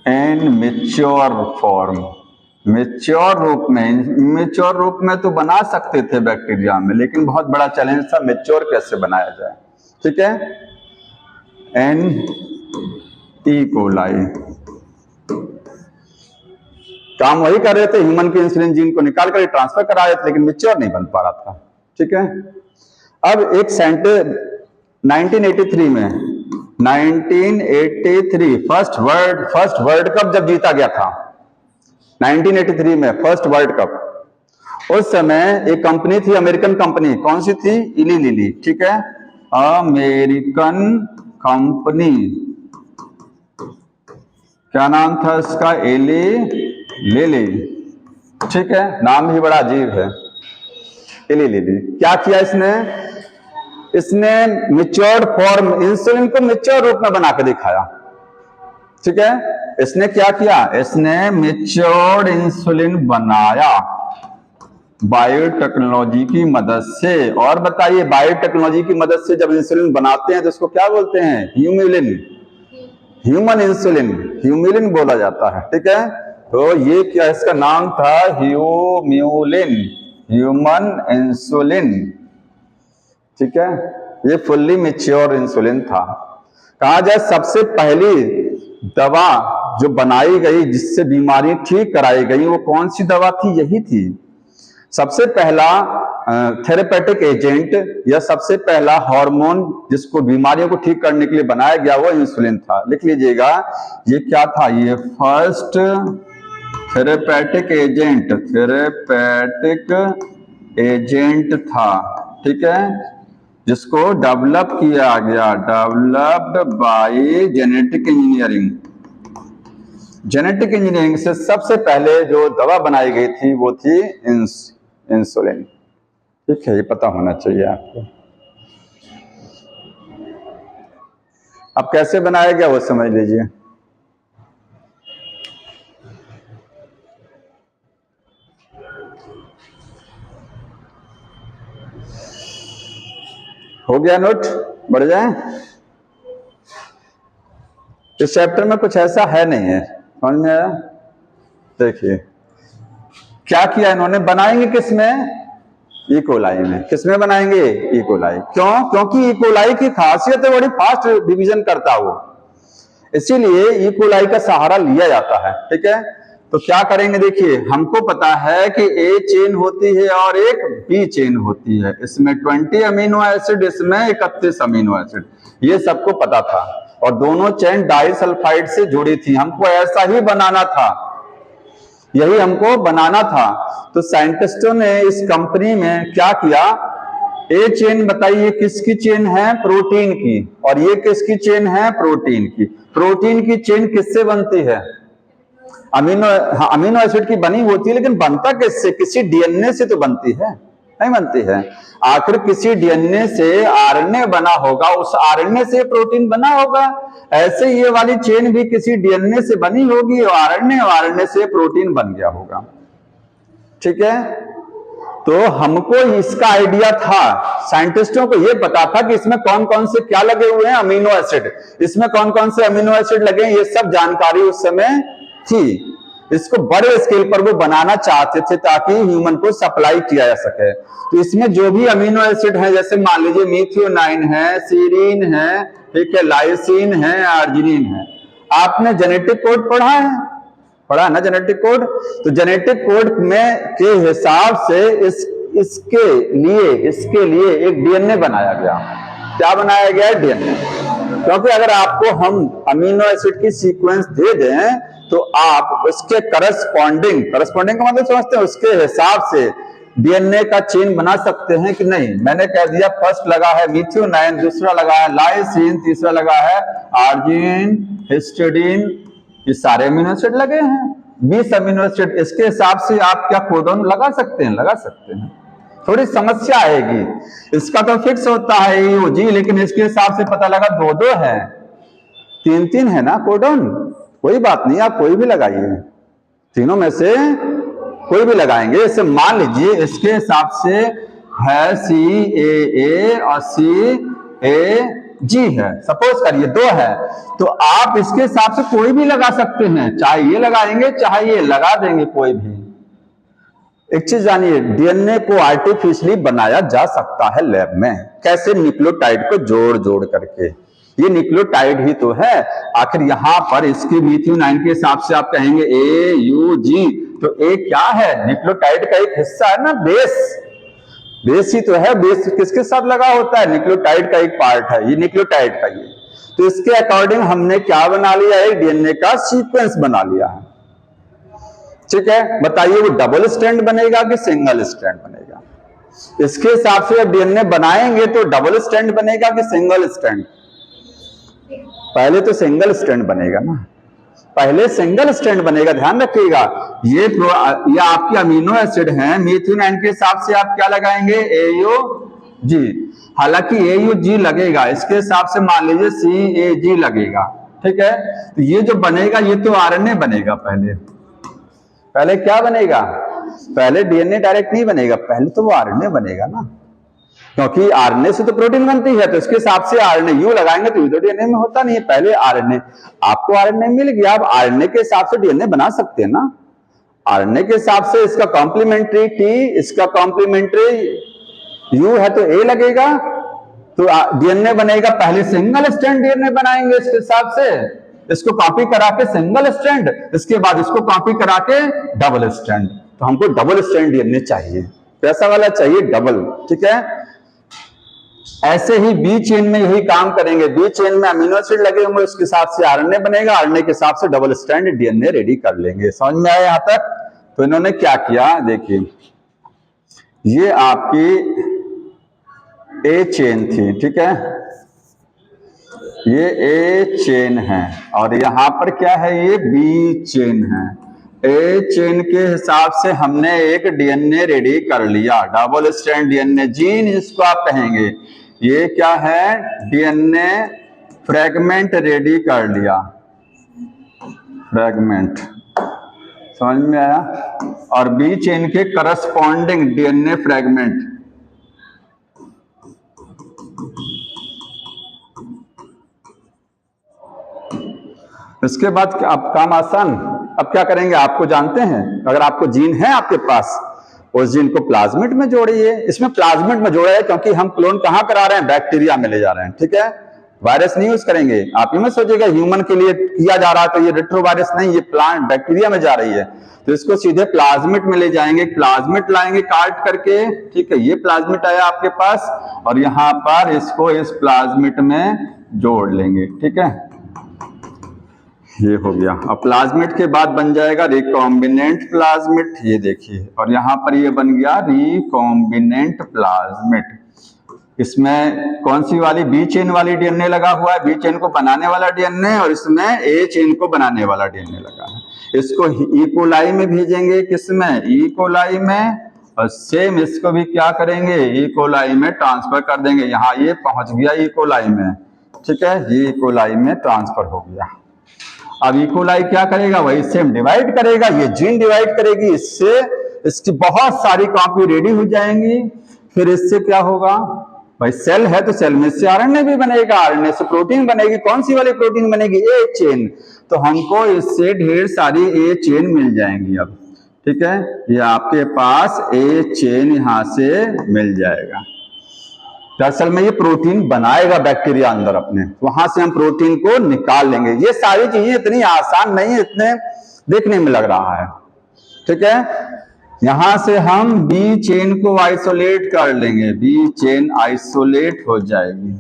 in mature form. Mature रूप में, इमेच्योर रूप में तो बना सकते थे बैक्टीरिया में, लेकिन बहुत बड़ा चैलेंज था मैच्योर कैसे बनाया जाए। ठीक है, एन ई कोलाई काम वही कर रहे थे, ह्यूमन के इंसुलिन जीन को निकाल कर ट्रांसफर करा रहे थे, लेकिन मैच्योर नहीं बन पा रहा था। ठीक है, अब एक साइंटिस्ट 1983 में 1983 फर्स्ट वर्ल्ड कप जब जीता गया था, 1983 में फर्स्ट वर्ल्ड कप, उस समय एक कंपनी थी, अमेरिकन कंपनी, कौन सी थी? इली लिली। ठीक है, अमेरिकन कंपनी, क्या नाम था इसका? इली लिली। ठीक है, नाम भी बड़ा अजीब है, इली लिली। क्या किया इसने मैच्योर्ड फॉर्म, इंसुलिन को मैच्योर रूप में बना के दिखाया। ठीक है, इसने क्या किया? इसने मैच्योर्ड इंसुलिन बनाया बायोटेक्नोलॉजी की मदद से। और बताइए, बायोटेक्नोलॉजी की मदद से जब इंसुलिन बनाते हैं तो इसको क्या बोलते हैं? ह्यूम्यूलिन, ह्यूमन इंसुलिन, ह्यूम्यूलिन बोला जाता है। ठीक है, तो ये क्या इसका नाम था? ह्यूम्यूलिन, ह्यूमन इंसुलिन। ठीक है, ये फुल्ली मैच्योर इंसुलिन था। कहा जाए सबसे पहली दवा जो बनाई गई जिससे बीमारी ठीक कराई गई, वो कौन सी दवा थी? यही थी। सबसे पहला थेरेपेटिक एजेंट या सबसे पहला हार्मोन जिसको बीमारियों को ठीक करने के लिए बनाया गया वो इंसुलिन था। लिख लीजिएगा, ये क्या था, ये फर्स्ट थेरेपेटिक एजेंट था, ठीक है, जिसको डेवलप किया गया, developed by genetic engineering. Genetic engineering से सबसे पहले जो दवा बनाई गई थी वो थी इंसुलिन। ठीक है, ये पता होना चाहिए आपको। अब कैसे बनाया गया वो समझ लीजिए। हो गया नोट? बढ़ जाए। इस चैप्टर में कुछ ऐसा है नहीं है, समझ में आया? देखिए क्या किया इन्होंने, बनाएंगे किसमें, इकोलाई में। किसमें बनाएंगे, इकोलाई। क्यों? क्योंकि इकोलाई की खासियत है बड़ी फास्ट डिवीजन करता वो, इसीलिए इकोलाई का सहारा लिया जाता है। ठीक है, तो क्या करेंगे, देखिए हमको पता है कि ए चेन होती है और एक बी चेन होती है, इसमें 20 अमीनो एसिड, इसमें 31 अमीनो एसिड, ये सबको पता था, और दोनों चेन डाइसल्फाइड से जुड़ी थी। हमको ऐसा ही बनाना था, यही हमको बनाना था। तो साइंटिस्टों ने इस कंपनी में क्या किया, ए चेन बताइए किसकी चेन है, प्रोटीन की, और ये किसकी चेन है, प्रोटीन की। प्रोटीन की चेन किससे बनती है, अमीनो एसिड की बनी होती है, लेकिन बनता किससे, किसी डीएनए से तो बनती है, नहीं बनती है। आखिर किसी डीएनए से आरएनए बना होगा, उस आरएनए से प्रोटीन बना होगा। ऐसे ये वाली चेन भी किसी डीएनए से बनी होगी और आरएनए से प्रोटीन बन गया होगा। ठीक है, तो हमको इसका आइडिया था, साइंटिस्टों को यह पता था कि इसमें कौन कौन से क्या लगे हुए हैं, अमीनो एसिड, इसमें कौन कौन से अमीनो एसिड लगे हैं, ये सब जानकारी उस समय थी। इसको बड़े स्केल पर वो बनाना चाहते थे ताकि ह्यूमन को सप्लाई किया जा सके। तो इसमें जो भी अमीनो एसिड है, जैसे मान लीजिए मीथियोनाइन है, सीरीन है, ठीक है, लाइसिन है, आर्जिनिन है। आपने जेनेटिक कोड पढ़ा है ना, जेनेटिक कोड। तो जेनेटिक कोड में के हिसाब से इसके लिए एक डीएनए बनाया गया। क्या बनाया गया है, डीएनए। क्योंकि अगर आपको हम अमीनो एसिड की सीक्वेंस दे दें तो आप उसके करस्पॉन्डिंग का मतलब समझते हैं, उसके हिसाब से डीएनए का चेन बना सकते हैं कि नहीं। मैंने कह दिया फर्स्ट लगा है मीथियोनाइन, दूसरा लगा है लाइसिन, तीसरा लगा है आर्जिनिन, हिस्टिडीन, ये सारे अमीनो एसिड लगे हैं, 20 अमीनो एसिड। इसके हिसाब से आप क्या कोडॉन लगा सकते हैं। थोड़ी समस्या आएगी, इसका तो फिक्स होता है ईओजी, लेकिन इसके हिसाब से पता लगा 2-2 है, 3-3 है ना कोडॉन। कोई बात नहीं, आप कोई भी लगाइए, तीनों में से कोई भी लगाएंगे। इसे मान लीजिए इसके हिसाब से है CAA और CAG है, सपोज करिए 2 है, तो आप इसके हिसाब से कोई भी लगा सकते हैं, चाहे ये लगाएंगे चाहे ये लगा देंगे, कोई भी। एक चीज जानिए, डीएनए को आर्टिफिशियली बनाया जा सकता है लैब में। कैसे, न्यूक्लियोटाइड को जोड़ करके। ये न्यूक्लियोटाइड ही तो है। आखिर यहां पर इसके मीथियोनाइन के हिसाब से आप कहेंगे AUG, तो ए क्या है, न्यूक्लियोटाइड का एक हिस्सा है ना, बेस ही तो है। बेस किसके साथ लगा होता है, न्यूक्लियोटाइड का एक पार्ट है, ये न्यूक्लियोटाइड का ये। तो इसके अकॉर्डिंग हमने क्या बना लिया है, डीएनए का सीक्वेंस बना लिया है। ठीक है, बताइए वो डबल स्ट्रैंड बनेगा कि सिंगल स्ट्रैंड बनेगा। इसके हिसाब से जब डीएनए बनाएंगे तो डबल स्ट्रैंड बनेगा कि सिंगल स्ट्रैंड। पहले तो सिंगल स्ट्रैंड बनेगा ना, पहले सिंगल स्ट्रैंड बनेगा, ध्यान रखिएगा। ये आपके अमीनो एसिड हैं, मीथियोनाइन के हिसाब से आप क्या लगाएंगे, AUG। हालांकि AUG लगेगा, इसके हिसाब से मान लीजिए CAG लगेगा। ठीक है, तो ये जो बनेगा ये तो आरएनए बनेगा। पहले क्या बनेगा, पहले डीएनए डायरेक्ट नहीं बनेगा, पहले तो वो आरएनए बनेगा ना, क्योंकि आरएनए से तो प्रोटीन बनती है। तो इसके हिसाब से आरएनए यू लगाएंगे तो तो डीएनए में होता नहीं है, पहले आरएनए। आपको आरएनए मिल गया, आप आरएनए के हिसाब से डीएनए बना सकते हैं ना। आरएनए के हिसाब से इसका कॉम्प्लीमेंट्री T, इसका कॉम्प्लीमेंट्री U है तो A लगेगा, तो डीएनए बनेगा। पहले सिंगल स्ट्रैंड डीएनए बनाएंगे इसके हिसाब से, इसको कॉपी करा के सिंगल स्ट्रैंड, इसके बाद इसको कॉपी करा के डबल स्ट्रैंड। तो हमको डबल स्ट्रैंड डीएनए चाहिए, कैसा वाला चाहिए? डबल। ठीक है, ऐसे ही बी चेन में यही काम करेंगे। बी चेन में अमीनो एसिड लगे होंगे, उसके हिसाब से आरएनए बनेगा, आरएनए के हिसाब से डबल स्ट्रैंड डीएनए रेडी कर लेंगे। समझ में आया यहां तक? तो इन्होंने क्या किया, देखिए ये आपकी ए चेन थी, ठीक है, ये ए चेन है, और यहां पर क्या है, ये बी चेन है। ए चेन के हिसाब से हमने एक डीएनए रेडी कर लिया, डबल स्ट्रैंड डीएनए, जीन जिसको आप कहेंगे। ये क्या है, डीएनए फ्रैगमेंट रेडी कर लिया, फ्रैगमेंट। समझ में आया? और बी चेन के करस्पॉन्डिंग डीएनए फ्रैगमेंट। इसके बाद अब काम आसान। अब क्या करेंगे, आपको जानते हैं, अगर आपको जीन है आपके पास, उस जीन को प्लाज्मिड में जोड़िए। इसमें प्लाज्मिड में जोड़ा है क्योंकि हम क्लोन कहां करा रहे हैं, बैक्टीरिया में ले जा रहे हैं। ठीक है, वायरस नहीं यूज करेंगे। आप ये मत सोचिएगा ह्यूमन के लिए किया जा रहा है तो ये रेट्रोवायरस नहीं, ये प्लांट बैक्टीरिया में जा रही है, तो इसको सीधे प्लाज्मिड में ले जाएंगे। प्लाज्मिड लाएंगे काट करके, ठीक है, ये प्लाज्मिड आया आपके पास, और यहां पर इसको इस प्लाज्मिड में जोड़ लेंगे। ठीक है, ये हो गया। अब प्लाज्मिड के बाद बन जाएगा रिकॉम्बिनेंट प्लाज्मिड, ये देखिए, और यहां पर ये बन गया रिकॉम्बिनेंट प्लाज्मिड। इसमें कौन सी वाली, बी चेन वाली डीएनए लगा हुआ है, बी चेन को बनाने वाला डीएनए, और इसमें ए चेन को बनाने वाला डीएनए लगा है। इसको ई कोलाई में भेजेंगे, किसमें, ई कोलाई में, और सेम इसको भी क्या करेंगे, ई कोलाई में ट्रांसफर कर देंगे। यहाँ ये पहुंच गया ई कोलाई में, ठीक है, ये ई कोलाई में ट्रांसफर हो गया। अब ई कोलाई क्या करेगा, वही सेम डिवाइड करेगा, ये जीन डिवाइड करेगी, इससे इसकी बहुत सारी कॉपी रेडी हो जाएंगी। फिर इससे क्या होगा भाई, सेल है तो सेल में से आरएनए भी बनेगा, आरएनए से प्रोटीन बनेगी। कौन सी वाली प्रोटीन बनेगी, ए चेन। तो हमको इससे ढेर सारी ए चेन मिल जाएंगी अब। ठीक है, ये आपके पास ए चेन यहां से मिल जाएगा। दरअसल में ये प्रोटीन बनाएगा बैक्टीरिया अंदर अपने, वहां से हम प्रोटीन को निकाल लेंगे। ये सारी चीजें इतनी आसान नहीं है, इतने देखने में लग रहा है। ठीक है, यहां से हम बी चेन को आइसोलेट कर लेंगे, बी चेन आइसोलेट हो जाएगी।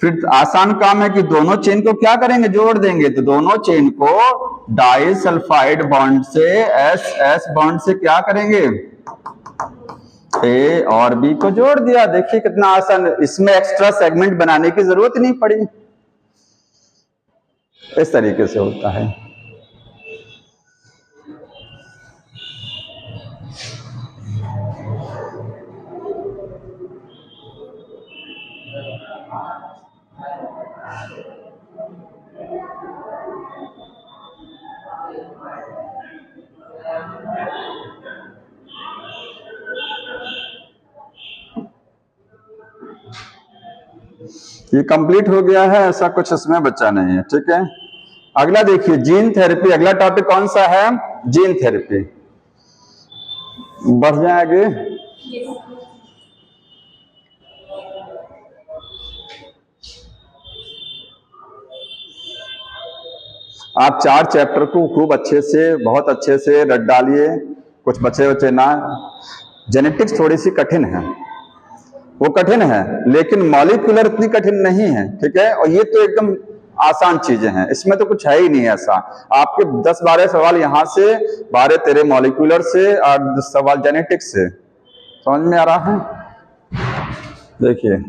फिर आसान काम है कि दोनों चेन को क्या करेंगे, जोड़ देंगे। तो दोनों चेन को डाइसल्फाइड बॉन्ड से, एस एस बॉन्ड से क्या करेंगे, ए और बी को जोड़ दिया। देखिए कितना आसान, इसमें एक्स्ट्रा सेगमेंट बनाने की जरूरत नहीं पड़ी। इस तरीके से होता है। ये कंप्लीट हो गया है, ऐसा कुछ इसमें बचा नहीं है। ठीक है, अगला देखिए जीन थेरेपी। अगला टॉपिक कौन सा है, जीन थेरेपी। बढ़ जाए आगे। आप 4 चैप्टर को खूब अच्छे से, बहुत अच्छे से रट डालिए, कुछ बचे ना। जेनेटिक्स थोड़ी सी कठिन है, वो कठिन है, लेकिन मॉलिक्यूलर इतनी कठिन नहीं है। ठीक है, और ये तो एकदम आसान चीजें हैं, इसमें तो कुछ है ही नहीं ऐसा। आपके 10-12 सवाल यहाँ से, 12-13 मॉलिक्यूलर से, और 10 सवाल जेनेटिक्स से। समझ में आ रहा है? देखिए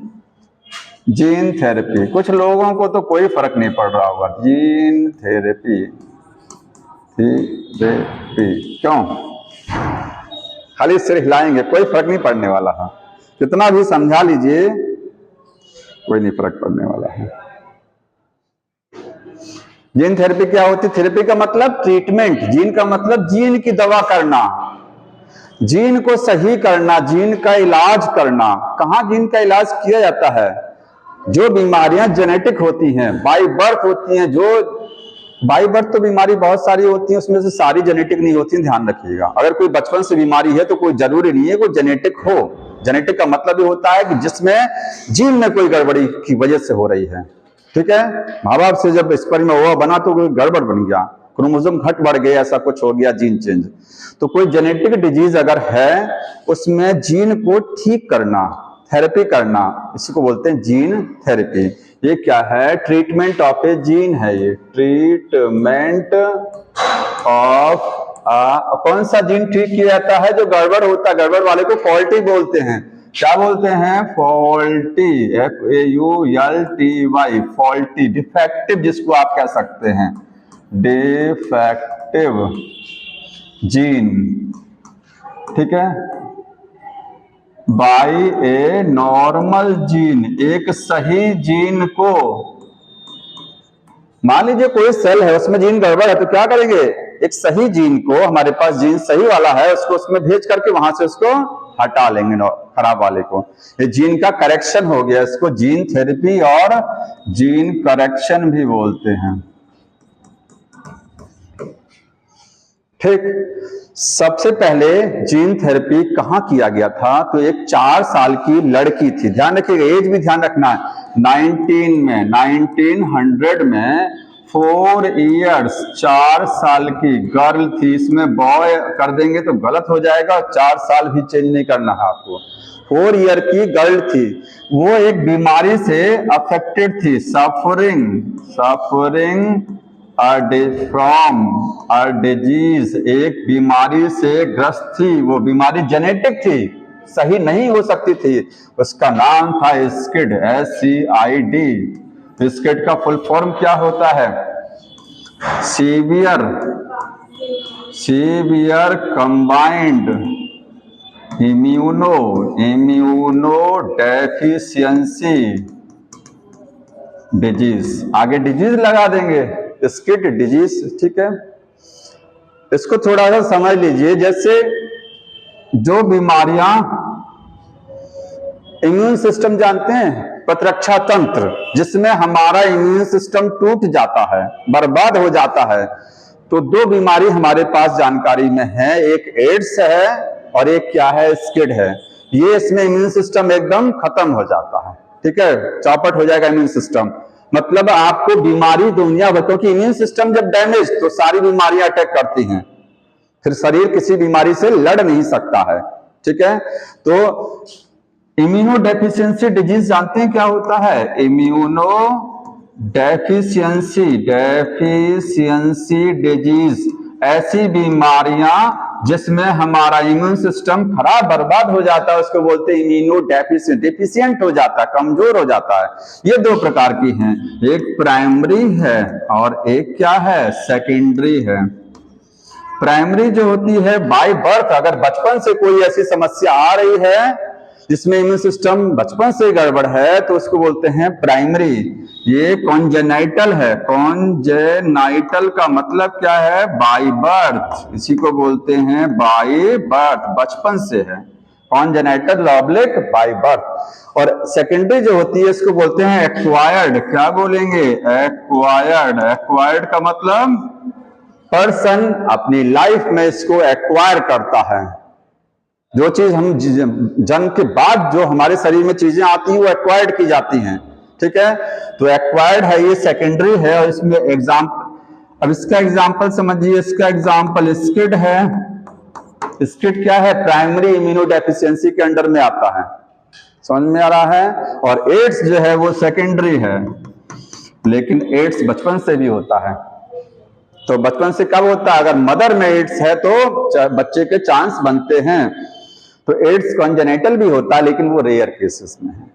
जीन थेरेपी, कुछ लोगों को तो कोई फर्क नहीं पड़ रहा होगा। जीन थेरेपी, थेरेपी क्यों, खाली सिर हिलाएंगे, कोई फर्क नहीं पड़ने वाला है। कितना भी समझा लीजिए, कोई नहीं फर्क पड़ने वाला है। जीन थेरेपी क्या होती है? थेरेपी का मतलब ट्रीटमेंट, जीन का मतलब जीन की दवा करना, जीन को सही करना, जीन का इलाज करना। कहां जीन का इलाज किया जाता है? जो बीमारियां जेनेटिक होती हैं, बाय बर्थ होती हैं, जो बाय बर्थ तो बीमारी बहुत सारी होती है, उसमें से सारी जेनेटिक नहीं होती, ध्यान रखिएगा। अगर कोई बचपन से बीमारी है तो कोई जरूरी नहीं है कोई जेनेटिक हो। जेनेटिक का मतलब ये होता है कि जिसमें जीन में कोई गड़बड़ी की वजह से हो रही है। ठीक है, माँ बाप से जब स्पर्म में ओवा बना तो कोई गड़बड़ बन गया, क्रोमोसोम घट बढ़ गए, ऐसा कुछ हो गया, जीन चेंज। तो कोई जेनेटिक डिजीज अगर है उसमें जीन को ठीक करना, थेरेपी करना, इसको बोलते हैं जीन थेरेपी। ये क्या है? ट्रीटमेंट ऑफ ए जीन है। ये ट्रीटमेंट ऑफ कौन सा जीन ठीक किया जाता है? जो गड़बड़ होता है, गड़बड़ वाले को फॉल्टी बोलते हैं। क्या बोलते हैं? फॉल्टी, FAULTY, फॉल्टी, डिफेक्टिव जिसको आप कह सकते हैं, डिफेक्टिव जीन, ठीक है। बाई ए नॉर्मल जीन, एक सही जीन को, मान लीजिए कोई सेल है उसमें जीन गड़बड़ है तो क्या करेंगे? एक सही जीन को, हमारे पास जीन सही वाला है, उसको उसमें भेज करके वहां से उसको हटा लेंगे खराब वाले को। ये जीन का करेक्शन हो गया, इसको जीन थेरेपी और जीन करेक्शन भी बोलते हैं, ठीक। सबसे पहले जीन थेरेपी कहां किया गया था? तो एक 4 साल की लड़की थी, ध्यान रखिएगा, एज भी ध्यान रखना है, 1900 में 4 इयर्स, 4 साल की गर्ल थी। इसमें बॉय कर देंगे तो गलत हो जाएगा, 4 साल भी चेंज नहीं करना है आपको। 4 ईयर की गर्ल थी, वो एक बीमारी से अफेक्टेड थी, सफरिंग फ्रॉम अ डिजीज, एक बीमारी से ग्रस्त थी। वो बीमारी जेनेटिक थी, सही नहीं हो सकती थी। उसका नाम था SCID, SCID। SCID का फुल फॉर्म क्या होता है? Severe combined immuno deficiency disease, आगे डिजीज लगा देंगे, SCID डिजीज, ठीक है। इसको थोड़ा सा समझ लीजिए, जैसे जो बीमारियां इम्यून सिस्टम जानते हैं, प्रतिरक्षा तंत्र, जिसमें हमारा इम्यून सिस्टम टूट जाता है, बर्बाद हो जाता है, तो 2 बीमारी हमारे पास जानकारी में है, एक एड्स है और एक क्या है? SCID है। ये इसमें इम्यून सिस्टम एकदम खत्म हो जाता है, ठीक है, चौपट हो जाएगा इम्यून सिस्टम। मतलब आपको बीमारी दुनिया भर, क्योंकि इम्यून सिस्टम जब डैमेज तो सारी बीमारियां अटैक करती हैं, फिर शरीर किसी बीमारी से लड़ नहीं सकता है, ठीक है। तो इम्यूनो डेफिशिएंसी डिजीज जानते हैं क्या होता है? इम्यूनो डेफिशिएंसी डिजीज, ऐसी बीमारियां जिसमें हमारा इम्यून सिस्टम खराब बर्बाद हो जाता है, उसको बोलते हैं इम्यूनो डेफिशिएंट हो जाता है, कमजोर हो जाता है। ये 2 प्रकार की हैं, एक प्राइमरी है और एक क्या है? सेकेंडरी है। प्राइमरी जो होती है बाय बर्थ, अगर बचपन से कोई ऐसी समस्या आ रही है जिसमें इम्यून सिस्टम बचपन से गड़बड़ है, तो उसको बोलते हैं प्राइमरी। ये कॉन्जेनाइटल है, कॉन्जेनाइटल का मतलब क्या है? बाय बर्थ, इसी को बोलते हैं बाय बर्थ, बचपन से है, कॉन्जेनाइटल ऑब्लिक बाय बर्थ। और सेकेंडरी जो होती है इसको बोलते हैं एक्वायर्ड। क्या बोलेंगे? एक्वायर्ड का मतलब पर्सन अपनी लाइफ में इसको एक्वायर करता है। जो चीज हम जन्म के बाद जो हमारे शरीर में चीजें आती हैं वो एक्वायर्ड की जाती हैं, ठीक है। तो एक्वायर्ड है, ये सेकेंडरी है। और इसमें अब इसका एग्जांपल समझिए, इसका एग्जांपल SCID है। SCID क्या है? प्राइमरी इम्यूनो डेफिशिएंसी के अंडर में आता है, समझ में आ रहा है। और एड्स जो है वो सेकेंडरी है, लेकिन एड्स बचपन से भी होता है। तो बचपन से कब होता है? अगर मदर में एड्स है तो बच्चे के चांस बनते हैं। तो एड्स कॉन्जेनिटल भी होता है, लेकिन वो रेयर केसेस में है।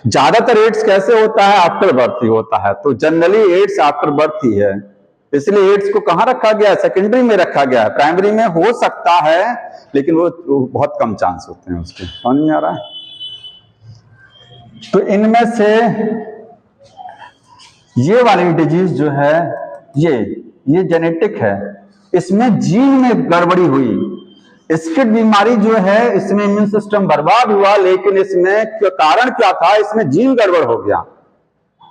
ज्यादातर एड्स कैसे होता है? आफ्टर बर्थ ही होता है। तो जनरली एड्स आफ्टर बर्थ ही है, इसलिए एड्स को कहां रखा गया है? सेकेंडरी में रखा गया है। प्राइमरी में हो सकता है, लेकिन वो बहुत कम चांस होते हैं उसके। समझ में आ रहा है? तो इनमें से ये वाली डिजीज जो है ये जेनेटिक है, इसमें जीन में गड़बड़ी हुई। SCID बीमारी जो है इसमें इम्यून सिस्टम बर्बाद हुआ, लेकिन इसमें कारण क्या था? इसमें जीन गड़बड़ हो गया,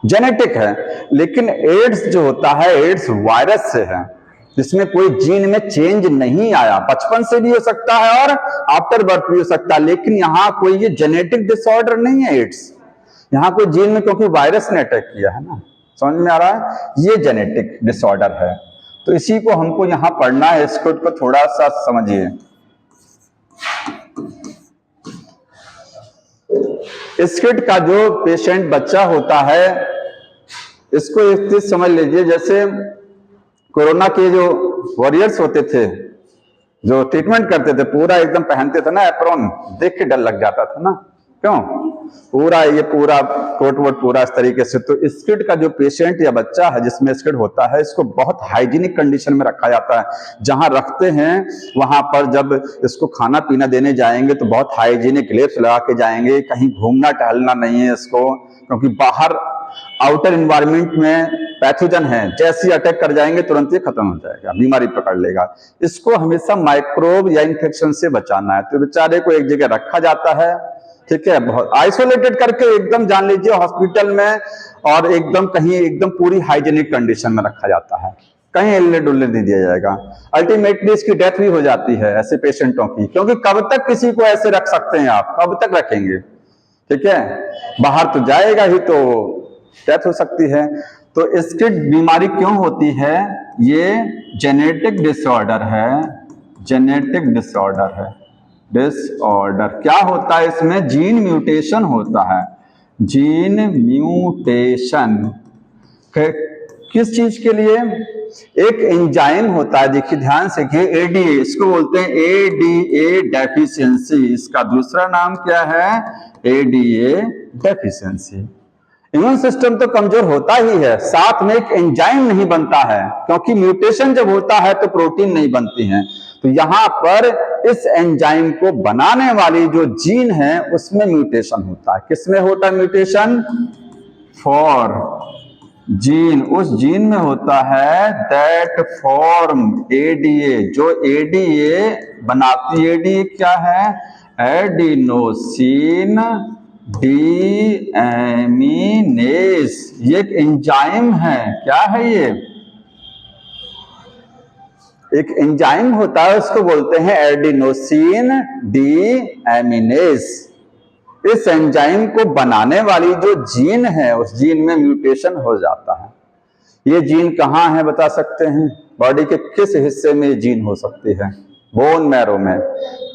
जेनेटिक है। लेकिन एड्स जो होता है, एड्स वायरस से है, जिसमें कोई जीन में चेंज नहीं आया। बचपन से भी हो सकता है और आफ्टर बर्थ भी हो सकता है, लेकिन यहाँ कोई ये जेनेटिक डिसऑर्डर नहीं है एड्स। यहाँ कोई जीन में, क्योंकि वायरस ने अटैक किया है ना, समझ में आ रहा है? ये जेनेटिक डिसऑर्डर है। तो इसी को हमको यहां पढ़ना है, इस कोड को थोड़ा सा समझिए। स्किड का जो पेशेंट बच्चा होता है, इसको एक चीज समझ लीजिए, जैसे कोरोना के जो वॉरियर्स होते थे, जो ट्रीटमेंट करते थे, पूरा एकदम पहनते थे ना एप्रॉन, देख के डर लग जाता था ना, क्यों? पूरा ये पूरा कोट वोट पूरा इस तरीके से। तो स्किड का जो पेशेंट या बच्चा है जिसमें स्किड होता है, इसको बहुत हाइजीनिक कंडीशन में रखा जाता है। जहां रखते हैं वहां पर जब इसको खाना पीना देने जाएंगे तो बहुत हाइजीनिक ग्लेव्स लगा के जाएंगे, कहीं घूमना टहलना नहीं है इसको, क्योंकि बाहर आउटर एनवायरनमेंट में पैथोजन है, जैसे ही अटैक कर जाएंगे तुरंत ये खत्म हो जाएगा, बीमारी पकड़ लेगा। इसको हमेशा माइक्रोब या इन्फेक्शन से बचाना है। तो बेचारे को एक जगह रखा जाता है, ठीक है, बहुत आइसोलेटेड करके, एकदम जान लीजिए हॉस्पिटल में, और एकदम कहीं एकदम पूरी हाइजीनिक कंडीशन में रखा जाता है, कहीं हिलने डुलने नहीं दिया जाएगा। अल्टीमेटली इसकी डेथ भी हो जाती है ऐसे पेशेंटों की, क्योंकि कब तक किसी को ऐसे रख सकते हैं आप, कब तक रखेंगे, ठीक है, बाहर तो जाएगा ही तो डेथ हो सकती है। तो स्किड बीमारी क्यों होती है? ये जेनेटिक डिसऑर्डर है, जेनेटिक डिसऑर्डर है, डिसऑर्डर। क्या होता है इसमें? जीन म्यूटेशन होता है, जीन म्यूटेशन। किस चीज के लिए? एक एंजाइम होता है, देखिए ध्यान से, एडीए, इसको बोलते हैं एडीए डेफिशिएंसी। इसका दूसरा नाम क्या है? ADA deficiency. इम्यून सिस्टम तो कमजोर होता ही है, साथ में एक एंजाइम नहीं बनता है, क्योंकि म्यूटेशन जब होता है तो प्रोटीन नहीं बनती है। तो यहां पर इस एंजाइम को बनाने वाली जो जीन है उसमें म्यूटेशन होता है। किसमें होता है म्यूटेशन? फॉर जीन, उस जीन में होता है दैट फॉर्म एडीए, जो एडीए बनाती। एडीए क्या है? Adenosine deaminase. ये एक एंजाइम है। क्या है ये? एक एंजाइम होता है, उसको बोलते हैं एडिनोसिन डीएमिनेज। इस एंजाइम को बनाने वाली जो जीन है, उस जीन में म्यूटेशन हो जाता है। ये जीन कहाँ है बता सकते हैं? बॉडी के किस हिस्से में ये जीन हो सकती है? बोन मैरो में,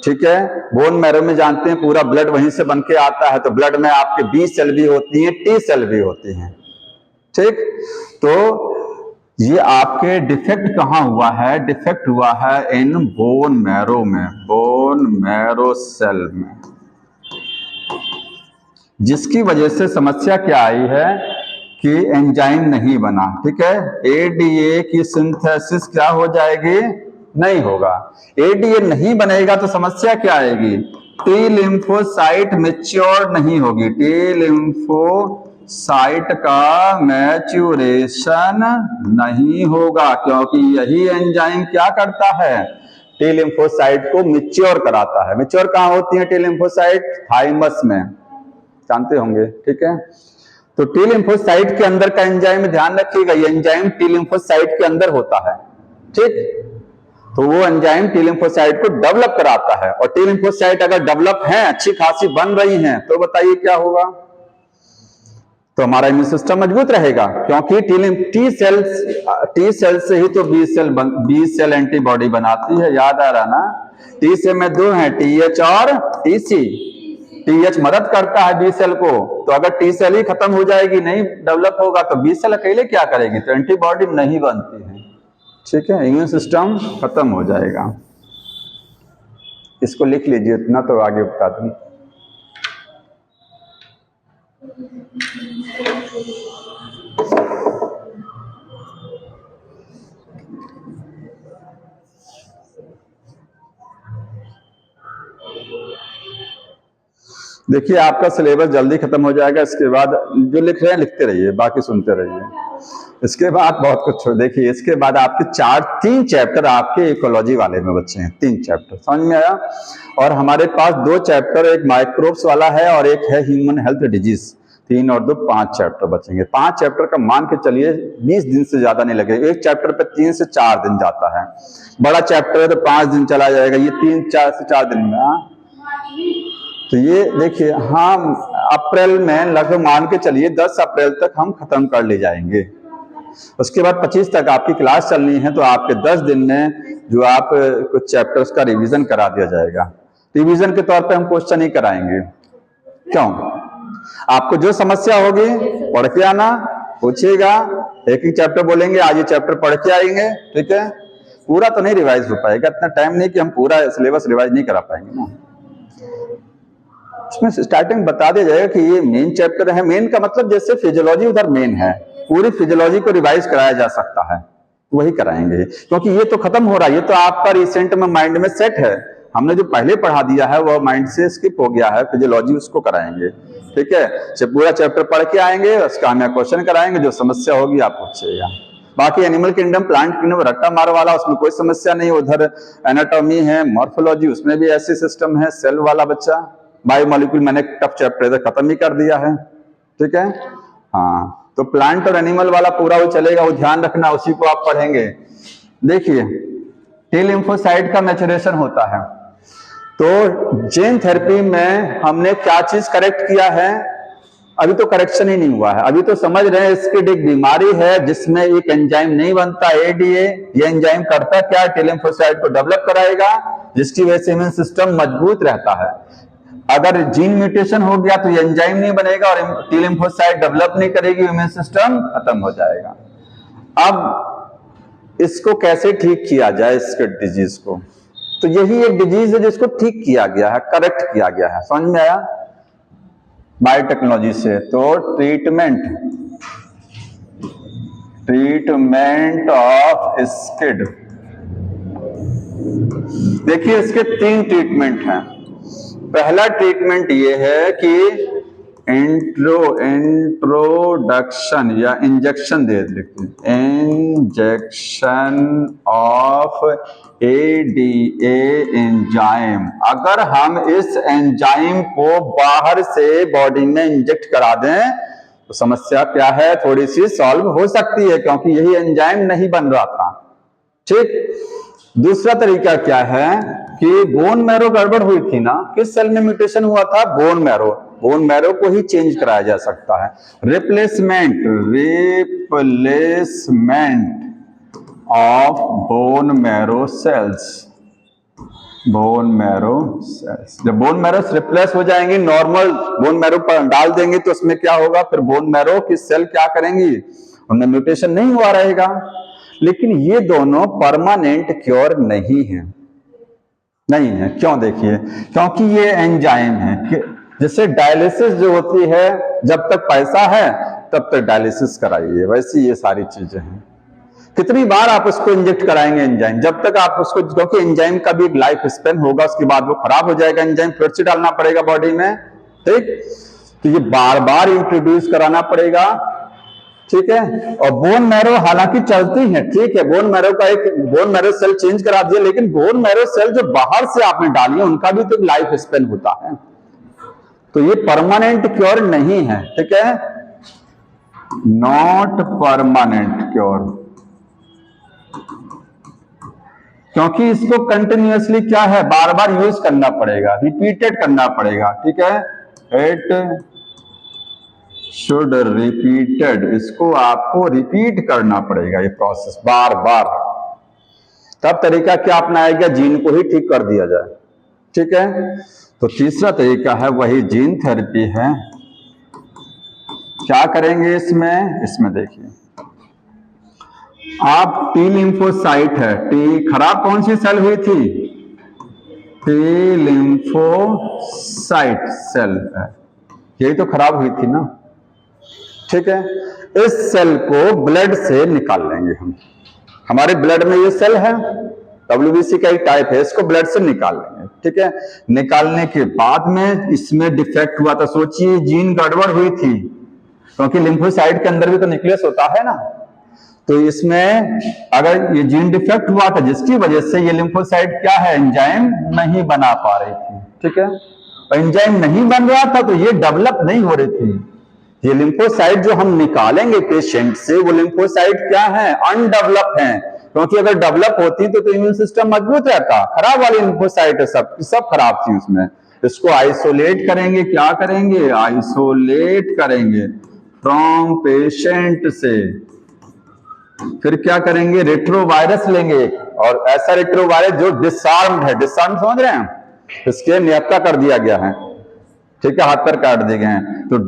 ठीक है। बोन मैरो में जानते हैं पूरा ब्लड वहीं से बन के आता है, तो ब्लड में आपके बी सेल भी होती हैं, टी सेल भी होती हैं, ठीक। तो ये आपके डिफेक्ट कहाँ हुआ है? डिफेक्ट हुआ है इन बोन मैरो में, बोन मैरो सेल में, जिसकी वजह से समस्या क्या आई है कि एंजाइम नहीं बना, ठीक है। एडीए की सिंथेसिस क्या हो जाएगी? नहीं होगा। एडीए नहीं बनेगा तो समस्या क्या आएगी? टी लिम्फोसाइट मैच्योर नहीं होगी, टी लिम्फोसाइट का मैच्योरेशन नहीं होगा, क्योंकि यही एंजाइम क्या करता है? टी लिम्फोसाइट को मैच्योर कराता है। मैच्योर कहाँ होती है टी लिम्फोसाइट? थाइमस में, जानते होंगे, ठीक है। तो टी लिम्फोसाइट के अंदर का एंजाइम ध्यान रखिएगा, ये एंजाइम टी लिम्फोसाइट के अंदर होता है, ठीक। तो वो एंजाइम टी लिम्फोसाइट को डेवलप कराता है, और टी लिम्फोसाइट अगर डेवलप है, अच्छी खासी बन रही हैं, तो बताइए क्या होगा? तो हमारा इम्यून सिस्टम मजबूत रहेगा, क्योंकि टी सेल से ही तो बी सेल एंटीबॉडी बनाती है। याद आ रहा ना? टी सेल में दो हैं, टीएच और टीसी। टीएच मदद करता है बी सेल को, तो अगर टी सेल ही खत्म हो जाएगी, नहीं डेवलप होगा, तो बी सेल अकेले क्या करेगी? तो एंटीबॉडी नहीं बनती है, ठीक है, इम्यून सिस्टम खत्म हो जाएगा। इसको लिख लीजिए, इतना तो आगे बता दूं। देखिए आपका सिलेबस जल्दी खत्म हो जाएगा, इसके बाद जो लिख रहे हैं लिखते रहिए, बाकी सुनते रहिए। इसके बाद बहुत कुछ देखिए, इसके बाद आपके 3 चैप्टर आपके इकोलॉजी वाले में बच्चे हैं, 3 चैप्टर, समझ में आया। और हमारे पास 2 चैप्टर, एक माइक्रोब्स वाला है और एक है ह्यूमन हेल्थ डिजीज। 3 और 2 5 चैप्टर बचेंगे। 5 चैप्टर का मान के चलिए 20 दिन से ज्यादा नहीं लगेगा। एक चैप्टर पे 3 से 4 दिन जाता है। बड़ा चैप्टर है तो 5 दिन चला जाएगा, ये 3 से 4 दिन में। तो ये देखिए, हाँ, अप्रैल में लगभग मान के चलिए 10 अप्रैल तक हम खत्म कर ले जाएंगे, उसके बाद 25 तक आपकी क्लास चलनी है, तो आपके 10 दिन में जो आप कुछ चैप्टर्स का रिवीजन करा दिया जाएगा। रिवीजन के तौर पे हम क्वेश्चन ही कराएंगे। क्यों? आपको जो समस्या होगी पढ़ के आना, पूछिएगा, एक ही चैप्टर बोलेंगे आज ये चैप्टर पढ़ के आएंगे, ठीक है। पूरा तो नहीं रिवाइज हो पाएगा, इतना टाइम नहीं कि हम पूरा सिलेबस रिवाइज नहीं करा पाएंगे ना। इसमें स्टार्टिंग बता दिया जाएगा कि ये मेन चैप्टर है। मेन का मतलब जैसे फिजियोलॉजी उधर मेन है, पूरी फिजियोलॉजी को रिवाइज कराया जा सकता है, वही कराएंगे। क्योंकि ये तो खत्म हो रहा है, ये तो आपका रिसेंट में माइंड में सेट है। हमने जो पहले पढ़ा दिया है वो माइंड से स्किप हो गया है, फिजियोलॉजी उसको कराएंगे, ठीक है। जब पूरा चैप्टर पढ़ के आएंगे उसका हमें क्वेश्चन कराएंगे, जो समस्या होगी आप पूछिएगा। बाकी एनिमल किंगडम, प्लांट किंगडम रट्टा मार वाला, उसमें कोई समस्या नहीं। उधर एनाटॉमी है, मॉर्फोलॉजी, उसमें भी ऐसे सिस्टम है। सेल वाला बच्चा, बायोमोलिक्यूल मैंने टफ चैप्टर खत्म ही कर दिया है, ठीक है। हाँ, तो प्लांट और एनिमल वाला पूरा वो चलेगा, वो ध्यान रखना, उसी को आप पढ़ेंगे। देखिए, टी लिम्फोसाइट का मैच्योरेशन होता है, तो जीन थेरेपी में हमने क्या चीज करेक्ट किया है? अभी तो करेक्शन ही नहीं हुआ है, अभी तो समझ रहे हैं इसकी एक बीमारी है जिसमें एक एंजाइम नहीं बनता, एडीए। ये एंजाइम करता क्या? टी लिम्फोसाइट को डेवलप कराएगा, जिसकी वजह से इम्यून सिस्टम मजबूत रहता है। अगर जीन म्यूटेशन हो गया तो ये एंजाइम नहीं बनेगा और टी लिम्फोसाइट डेवलप नहीं करेगी, इम्यून सिस्टम खत्म हो जाएगा। अब इसको कैसे ठीक किया जाए, इसके डिजीज को? तो यही एक डिजीज है जिसको ठीक किया गया है, करेक्ट किया गया है। समझ में आया? बायोटेक्नोलॉजी से। तो ट्रीटमेंट ऑफ स्किड। देखिए, इसके 3 ट्रीटमेंट हैं। पहला ट्रीटमेंट ये है कि इंट्रोडक्शन या इंजेक्शन दे देते हैं, इंजेक्शन ऑफ एडीए एंजाइम। अगर हम इस एंजाइम को बाहर से बॉडी में इंजेक्ट करा दें तो समस्या क्या है, थोड़ी सी सॉल्व हो सकती है, क्योंकि यही एंजाइम नहीं बन रहा था, ठीक। दूसरा तरीका क्या है कि बोन मैरो गड़बड़ हुई थी ना, किस सेल में म्यूटेशन हुआ था? Bone marrow. बोन मैरो को ही चेंज कराया जा सकता है। Replacement of bone marrow cells. Bone marrow cells, जब बोन मैरो रिप्लेस हो जाएंगे, नॉर्मल बोन मैरो पर डाल देंगे तो उसमें क्या होगा? फिर बोन मैरो की सेल क्या करेंगी? उनमें म्यूटेशन नहीं हुआ रहेगा। लेकिन ये दोनों परमानेंट क्योर नहीं है, नहीं है। क्यों? देखिए, क्योंकि ये एंजाइम है। जैसे डायलिसिस जो होती है, जब तक पैसा है तब तक डायलिसिस कराइए, वैसे ये सारी चीजें हैं। कितनी बार आप उसको इंजेक्ट कराएंगे एंजाइम, जब तक आप उसको, क्योंकि एंजाइम का भी एक लाइफ स्पेन होगा, उसके बाद वो खराब हो जाएगा एंजाइम, फिर से डालना पड़ेगा बॉडी में, ठीक। तो ये बार बार इंट्रोड्यूस कराना पड़ेगा, ठीक है। और बोन मैरो हालांकि चलती है, ठीक है, बोन मैरो का एक बोन मैरो सेल चेंज करा दिया, लेकिन बोन मैरो सेल जो बाहर से आपने डाली है उनका भी तो लाइफ स्पेन होता है, तो ये परमानेंट क्योर नहीं है, ठीक है, नॉट परमानेंट क्योर। क्योंकि इसको कंटिन्यूअसली क्या है, बार बार यूज करना पड़ेगा, रिपीटेड करना पड़ेगा, ठीक है। इट शुड रिपीटेड, इसको आपको रिपीट करना पड़ेगा, ये प्रोसेस बार बार। तब तरीका क्या अपनाएगा? जीन को ही ठीक कर दिया जाए, ठीक है। तो तीसरा तरीका है वही जीन थेरेपी है। क्या करेंगे इसमें देखिए, आप टी लिम्फोसाइट है, टी खराब कौन सी सेल हुई थी? टी लिम्फोसाइट सेल है, यही तो खराब हुई थी ना, ठीक है। इस सेल को ब्लड से निकाल लेंगे हम, हमारे ब्लड में ये सेल है, WBC का एक टाइप है, इसको ब्लड से निकाल लेंगे, ठीक है। निकालने के बाद में इसमें डिफेक्ट हुआ था, सोचिए जीन गड़बड़ हुई थी, क्योंकि लिम्फोसाइट के अंदर भी तो न्यूक्लियस होता है ना, तो इसमें अगर ये जीन डिफेक्ट हुआ था जिसकी वजह से ये लिम्फोसाइट क्या है, एंजाइम नहीं बना पा रही थी, ठीक है। और एंजाइम नहीं बन रहा था तो ये डेवलप नहीं हो रही थी। ये लिम्फोसाइट जो हम निकालेंगे पेशेंट से, वो लिम्फोसाइट क्या है? अनडेवलप है, क्योंकि अगर डेवलप होती तो इम्यून सिस्टम मजबूत रहता। खराब वाली लिम्फोसाइट है, सब खराब थी उसमें। इसको आइसोलेट करेंगे, क्या करेंगे? आइसोलेट करेंगे फ्रॉम पेशेंट से, फिर क्या करेंगे, रेट्रोवायरस लेंगे और ऐसा रेट्रोवायरस जो डिसआर्म्ड है, डिसआर्म समझ रहे हैं, इसके निहत्था कर दिया गया है, ठीक है, हाथ पर काट दिए गए हैं, तो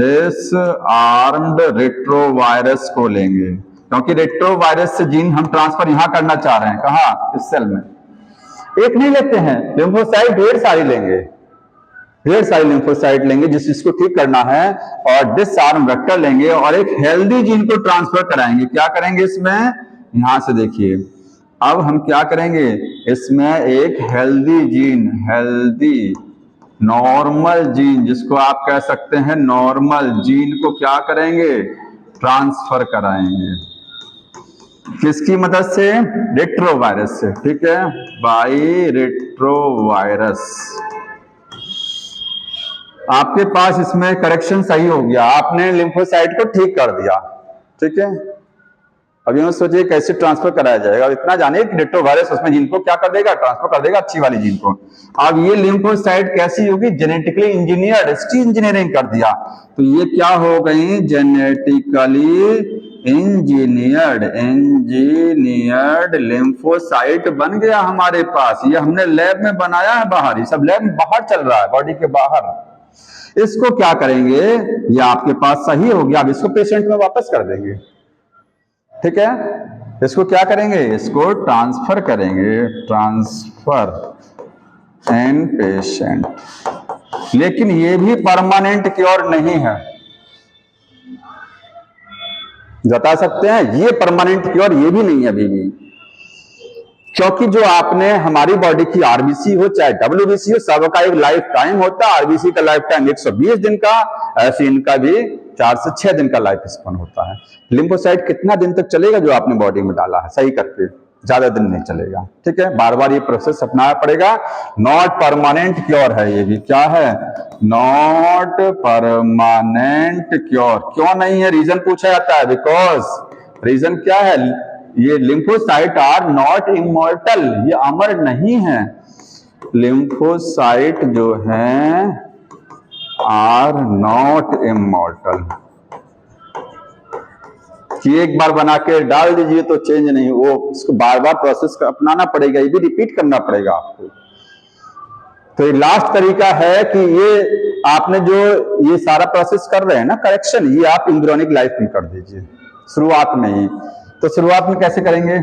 डिसआर्म्ड रेट्रोवायरस को लेंगे, क्योंकि रेट्रोवायरस से जीन हम ट्रांसफर यहां करना चाह रहे हैं, कहां, इस सेल में। एक नहीं लेते हैं, लिम्फोसाइट ढेर सारी लेंगे, ढेर सारी लिम्फोसाइट लेंगे जिसको ठीक करना है, और डिसआर्म वेक्टर लेंगे और एक हेल्दी जीन को ट्रांसफर कराएंगे। क्या करेंगे इसमें, यहां से देखिए, अब हम क्या करेंगे, इसमें एक healthy gene, healthy normal gene, जिसको आप कह सकते हैं नॉर्मल जीन को क्या करेंगे, ट्रांसफर कराएंगे। किसकी मदद से, रेट्रोवायरस से, ठीक है, बाई रेट्रोवायरस। आपके पास इसमें करेक्शन सही हो गया, आपने लिम्फोसाइट को ठीक कर दिया, ठीक है। अभी हम सोचिए कैसे ट्रांसफर कराया जाएगा, इतना जाने कि रेट्रोवायरस उसमें जीन को क्या कर देगा, ट्रांसफर कर देगा, अच्छी वाली जीन को। अब ये लिम्फोसाइट कैसी होगी, जेनेटिकली इंजीनियर्ड, इसकी इंजीनियरिंग कर दिया, तो ये क्या हो गई, जेनेटिकली इंजीनियर्ड लिम्फोसाइट बन गया हमारे पास। ये हमने लैब में बनाया है बाहर, ये सब लैब में बाहर चल रहा है, बॉडी के बाहर। इसको क्या करेंगे, ये आपके पास सही हो गया, अब इसको पेशेंट में वापस कर देंगे, ठीक है। इसको क्या करेंगे, इसको ट्रांसफर करेंगे, ट्रांसफर एन पेशेंट। लेकिन ये भी परमानेंट क्योर नहीं है, बता सकते हैं, ये परमानेंट क्योर ये भी नहीं है अभी भी, क्योंकि जो आपने हमारी बॉडी की आरबीसी हो चाहे डब्ल्यूबीसी हो, सबका एक लाइफ टाइम होता है। आरबीसी का लाइफ टाइम 120 दिन का, ऐसे इनका भी 4 से 6 दिन का लाइफ स्पैन होता है। लिम्फोसाइट कितना दिन तक चलेगा जो आपने बॉडी में डाला है, सही करके, ज्यादा दिन नहीं चलेगा, ठीक है। बार बार ये प्रोसेस अपनाना पड़ेगा। नॉट परमानेंट क्योर है, ये भी क्या है, नॉट परमानेंट क्योर। क्यों नहीं है, रीजन पूछा जाता है, बिकॉज रीजन क्या है, ये लिम्फोसाइट आर नॉट इमॉर्टल, ये अमर नहीं है। लिम्फोसाइट जो है आर नॉट इमॉर्टल, कि एक बार बना के डाल दीजिए तो चेंज नहीं, वो उसको बार बार प्रोसेस अपनाना पड़ेगा, ये भी रिपीट करना पड़ेगा आपको। तो ये लास्ट तरीका है कि ये आपने जो ये सारा प्रोसेस कर रहे हैं ना, करेक्शन, ये आप एम्ब्रियोनिक लाइफ में कर दीजिए शुरुआत में ही। तो शुरुआत में कैसे करेंगे,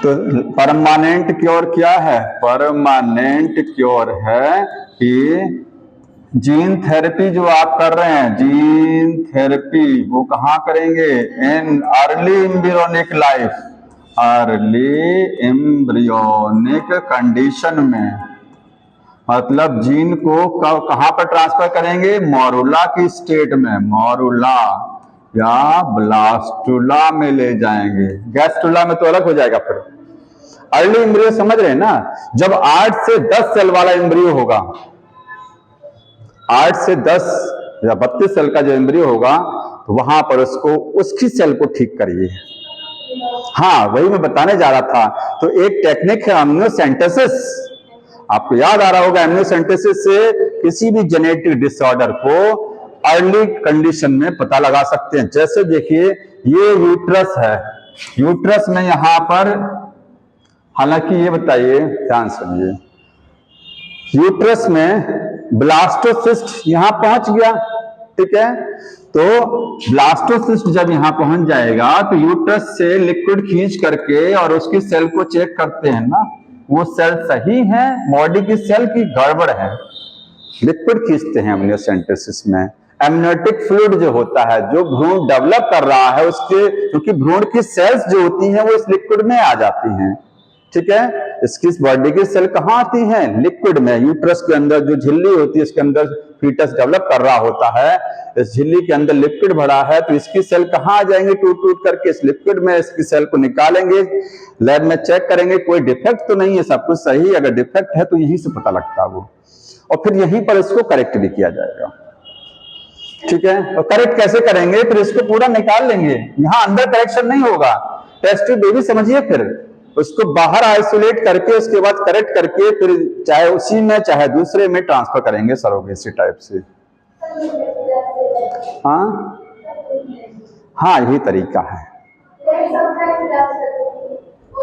तो परमानेंट क्योर क्या है, परमानेंट क्योर है कि जीन थेरेपी जो आप कर रहे हैं, जीन थेरेपी वो कहां करेंगे, in early embryonic life, early embryonic condition में। मतलब जीन को कहां पर ट्रांसफर करेंगे, मोरुला की स्टेट में, मोरुला या ब्लास्टुला में ले जाएंगे, गैस्ट्रुला में तो अलग हो जाएगा। फिर अर्ली एम्ब्रियो समझ रहे हैं ना, जब 8 से 10 सेल वाला एम्ब्रियो होगा, 8 से 10 या 32 सेल का जो एम्ब्रियो होगा, तो वहां पर उसको, उसकी सेल को ठीक करिए। हाँ, वही मैं बताने जा रहा था। तो एक टेक्निक है एमनियोसेंटेसिस, आपको याद आ रहा होगा, एमनियोसेंटेसिस से किसी भी जेनेटिक डिसऑर्डर को अर्ली कंडीशन में पता लगा सकते हैं। जैसे देखिए, ये यूट्रस है, यूट्रस में यहां पर, हालांकि ये बताइए, ध्यान सुनिए, यूट्रस में ब्लास्टोसिस्ट यहां पहुंच गया, ठीक है। तो ब्लास्टोसिस्ट जब यहां पहुंच जाएगा तो यूट्रस से लिक्विड खींच करके और उसकी सेल को चेक करते हैं ना, वो सेल सही है, बॉडी की सेल की गड़बड़ है, लिक्विड खींचते हैं एमनियोसेंटेसिस में। एमनियोटिक फ्लूइड जो होता है, जो भ्रूण डेवलप कर रहा है, उसके, क्योंकि भ्रूण की सेल्स जो होती हैं वो इस लिक्विड में आ जाती हैं, ठीक है। इसकी बॉडी की सेल कहां आती हैं, लिक्विड में। यूट्रस के अंदर जो झिल्ली होती है, इसके अंदर फीटस डेवलप कर रहा होता है, इस झिल्ली के अंदर लिक्विड भरा है, तो इसकी सेल कहां आ जाएंगे, टूट टूट करके इस लिक्विड में। इसकी सेल को निकालेंगे, लैब में चेक करेंगे, कोई डिफेक्ट तो नहीं है, सब कुछ सही। अगर डिफेक्ट है तो यहीं से पता लगता है वो, और फिर यहीं पर इसको करेक्ट भी किया जाएगा, ठीक है। और करेक्ट कैसे करेंगे, फिर इसको पूरा निकाल लेंगे, यहां अंदर करेक्शन नहीं होगा, टेस्ट ट्यूब बेबी समझिए, फिर उसको बाहर आइसोलेट करके उसके बाद करेक्ट करके फिर चाहे उसी में चाहे दूसरे में ट्रांसफर करेंगे सरोगेसी टाइप से। हाँ हाँ यही तरीका है।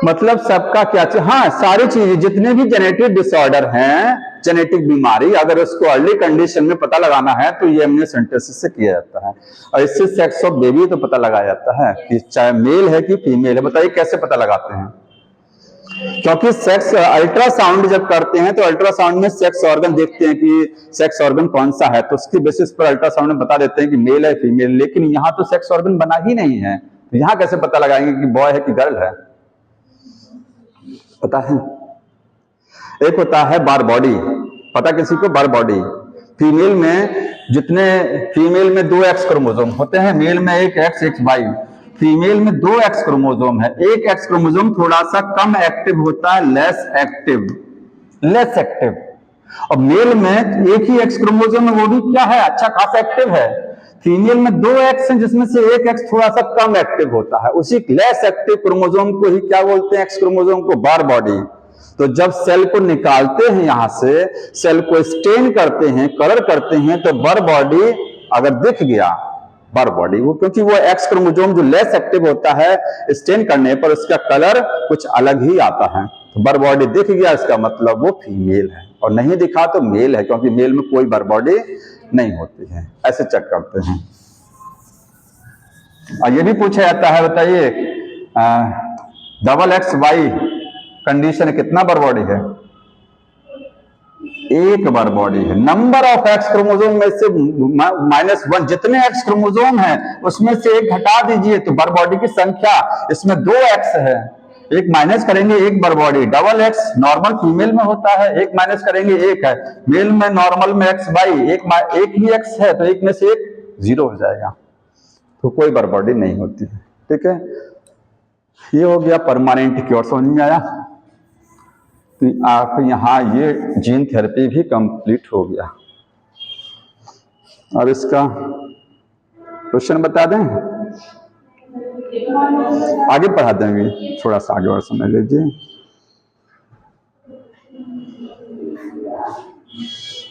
मतलब सबका क्या चीज, हाँ सारी चीजें जितने भी जेनेटिक डिसऑर्डर हैं, जेनेटिक बीमारी, अगर उसको अर्ली कंडीशन में पता लगाना है तो ये एमनियोसेंटेसिस से किया जाता है। और इससे सेक्स ऑफ बेबी तो पता लगाया जाता है कि चाहे मेल है कि फीमेल है। बताइए कैसे पता लगाते हैं? क्योंकि सेक्स अल्ट्रासाउंड जब करते हैं तो अल्ट्रासाउंड में सेक्स ऑर्गन देखते हैं कि सेक्स ऑर्गन कौन सा है, तो उसकी बेसिस पर अल्ट्रासाउंड में बता देते हैं कि मेल है फीमेल। लेकिन यहाँ तो सेक्स ऑर्गन बना ही नहीं है, तो यहाँ कैसे पता लगाएंगे कि बॉय है कि गर्ल है? पता है, एक होता है बार बॉडी, पता किसी को? बार बॉडी। फीमेल में जितने, फीमेल में 2 एक्स क्रोमोसोम होते हैं, मेल में 1 एक्स 1 वाई। फीमेल में 2 एक्स क्रोमोसोम है, 1 एक्स क्रोमोसोम थोड़ा सा कम एक्टिव होता है, लेस एक्टिव। और मेल में 1 ही एक्स क्रोमोसोम है, वो भी क्या है, अच्छा खासा एक्टिव है। फीमेल में 2 एक्स हैं जिसमें से 1 एक्स थोड़ा सा कम एक्टिव होता है, उसी लेस एक्टिव क्रोमोसोम को ही क्या बोलते हैं? एक्स क्रोमोसोम को बार बॉडी। तो जब सेल को निकालते हैं, यहां से सेल को स्टेन करते हैं, कलर करते हैं, तो बार बॉडी अगर दिख गया, बार बॉडी वो, क्योंकि वो एक्स क्रोमोसोम जो लेस एक्टिव होता है, स्टेन करने पर उसका कलर कुछ अलग ही आता है। तो बार बॉडी दिख गया, इसका मतलब वो फीमेल है, और नहीं दिखा तो मेल है, क्योंकि मेल में कोई बार बॉडी नहीं होती है। ऐसे चेक करते हैं। और ये भी पूछा जाता है, बताइए XXY कंडीशन कितना बार बॉडी है? 1 बार बॉडी है। नंबर ऑफ एक्स क्रोमोसोम में से -1, जितने एक्स क्रोमोसोम हैं उसमें से 1 घटा दीजिए तो बार बॉडी की संख्या, इसमें 2 एक्स है, 1 माइनस करेंगे 1 बार बॉडी। XX नॉर्मल फीमेल में होता है, 1 माइनस करेंगे 1 है। मेल में नॉर्मल में XY 1 ही एक्स है, तो 1 में से 1 0 हो जाएगा, तो कोई बार बॉडी नहीं होती है। ठीक है, ये हो गया परमानेंट क्योर। समझ में आया? तो आप यहाँ ये जीन थेरेपी भी कंप्लीट हो गया। और इसका क्वेश्चन बता दें, आगे पढ़ा देंगे, थोड़ा सा आगे और समझ लीजिए।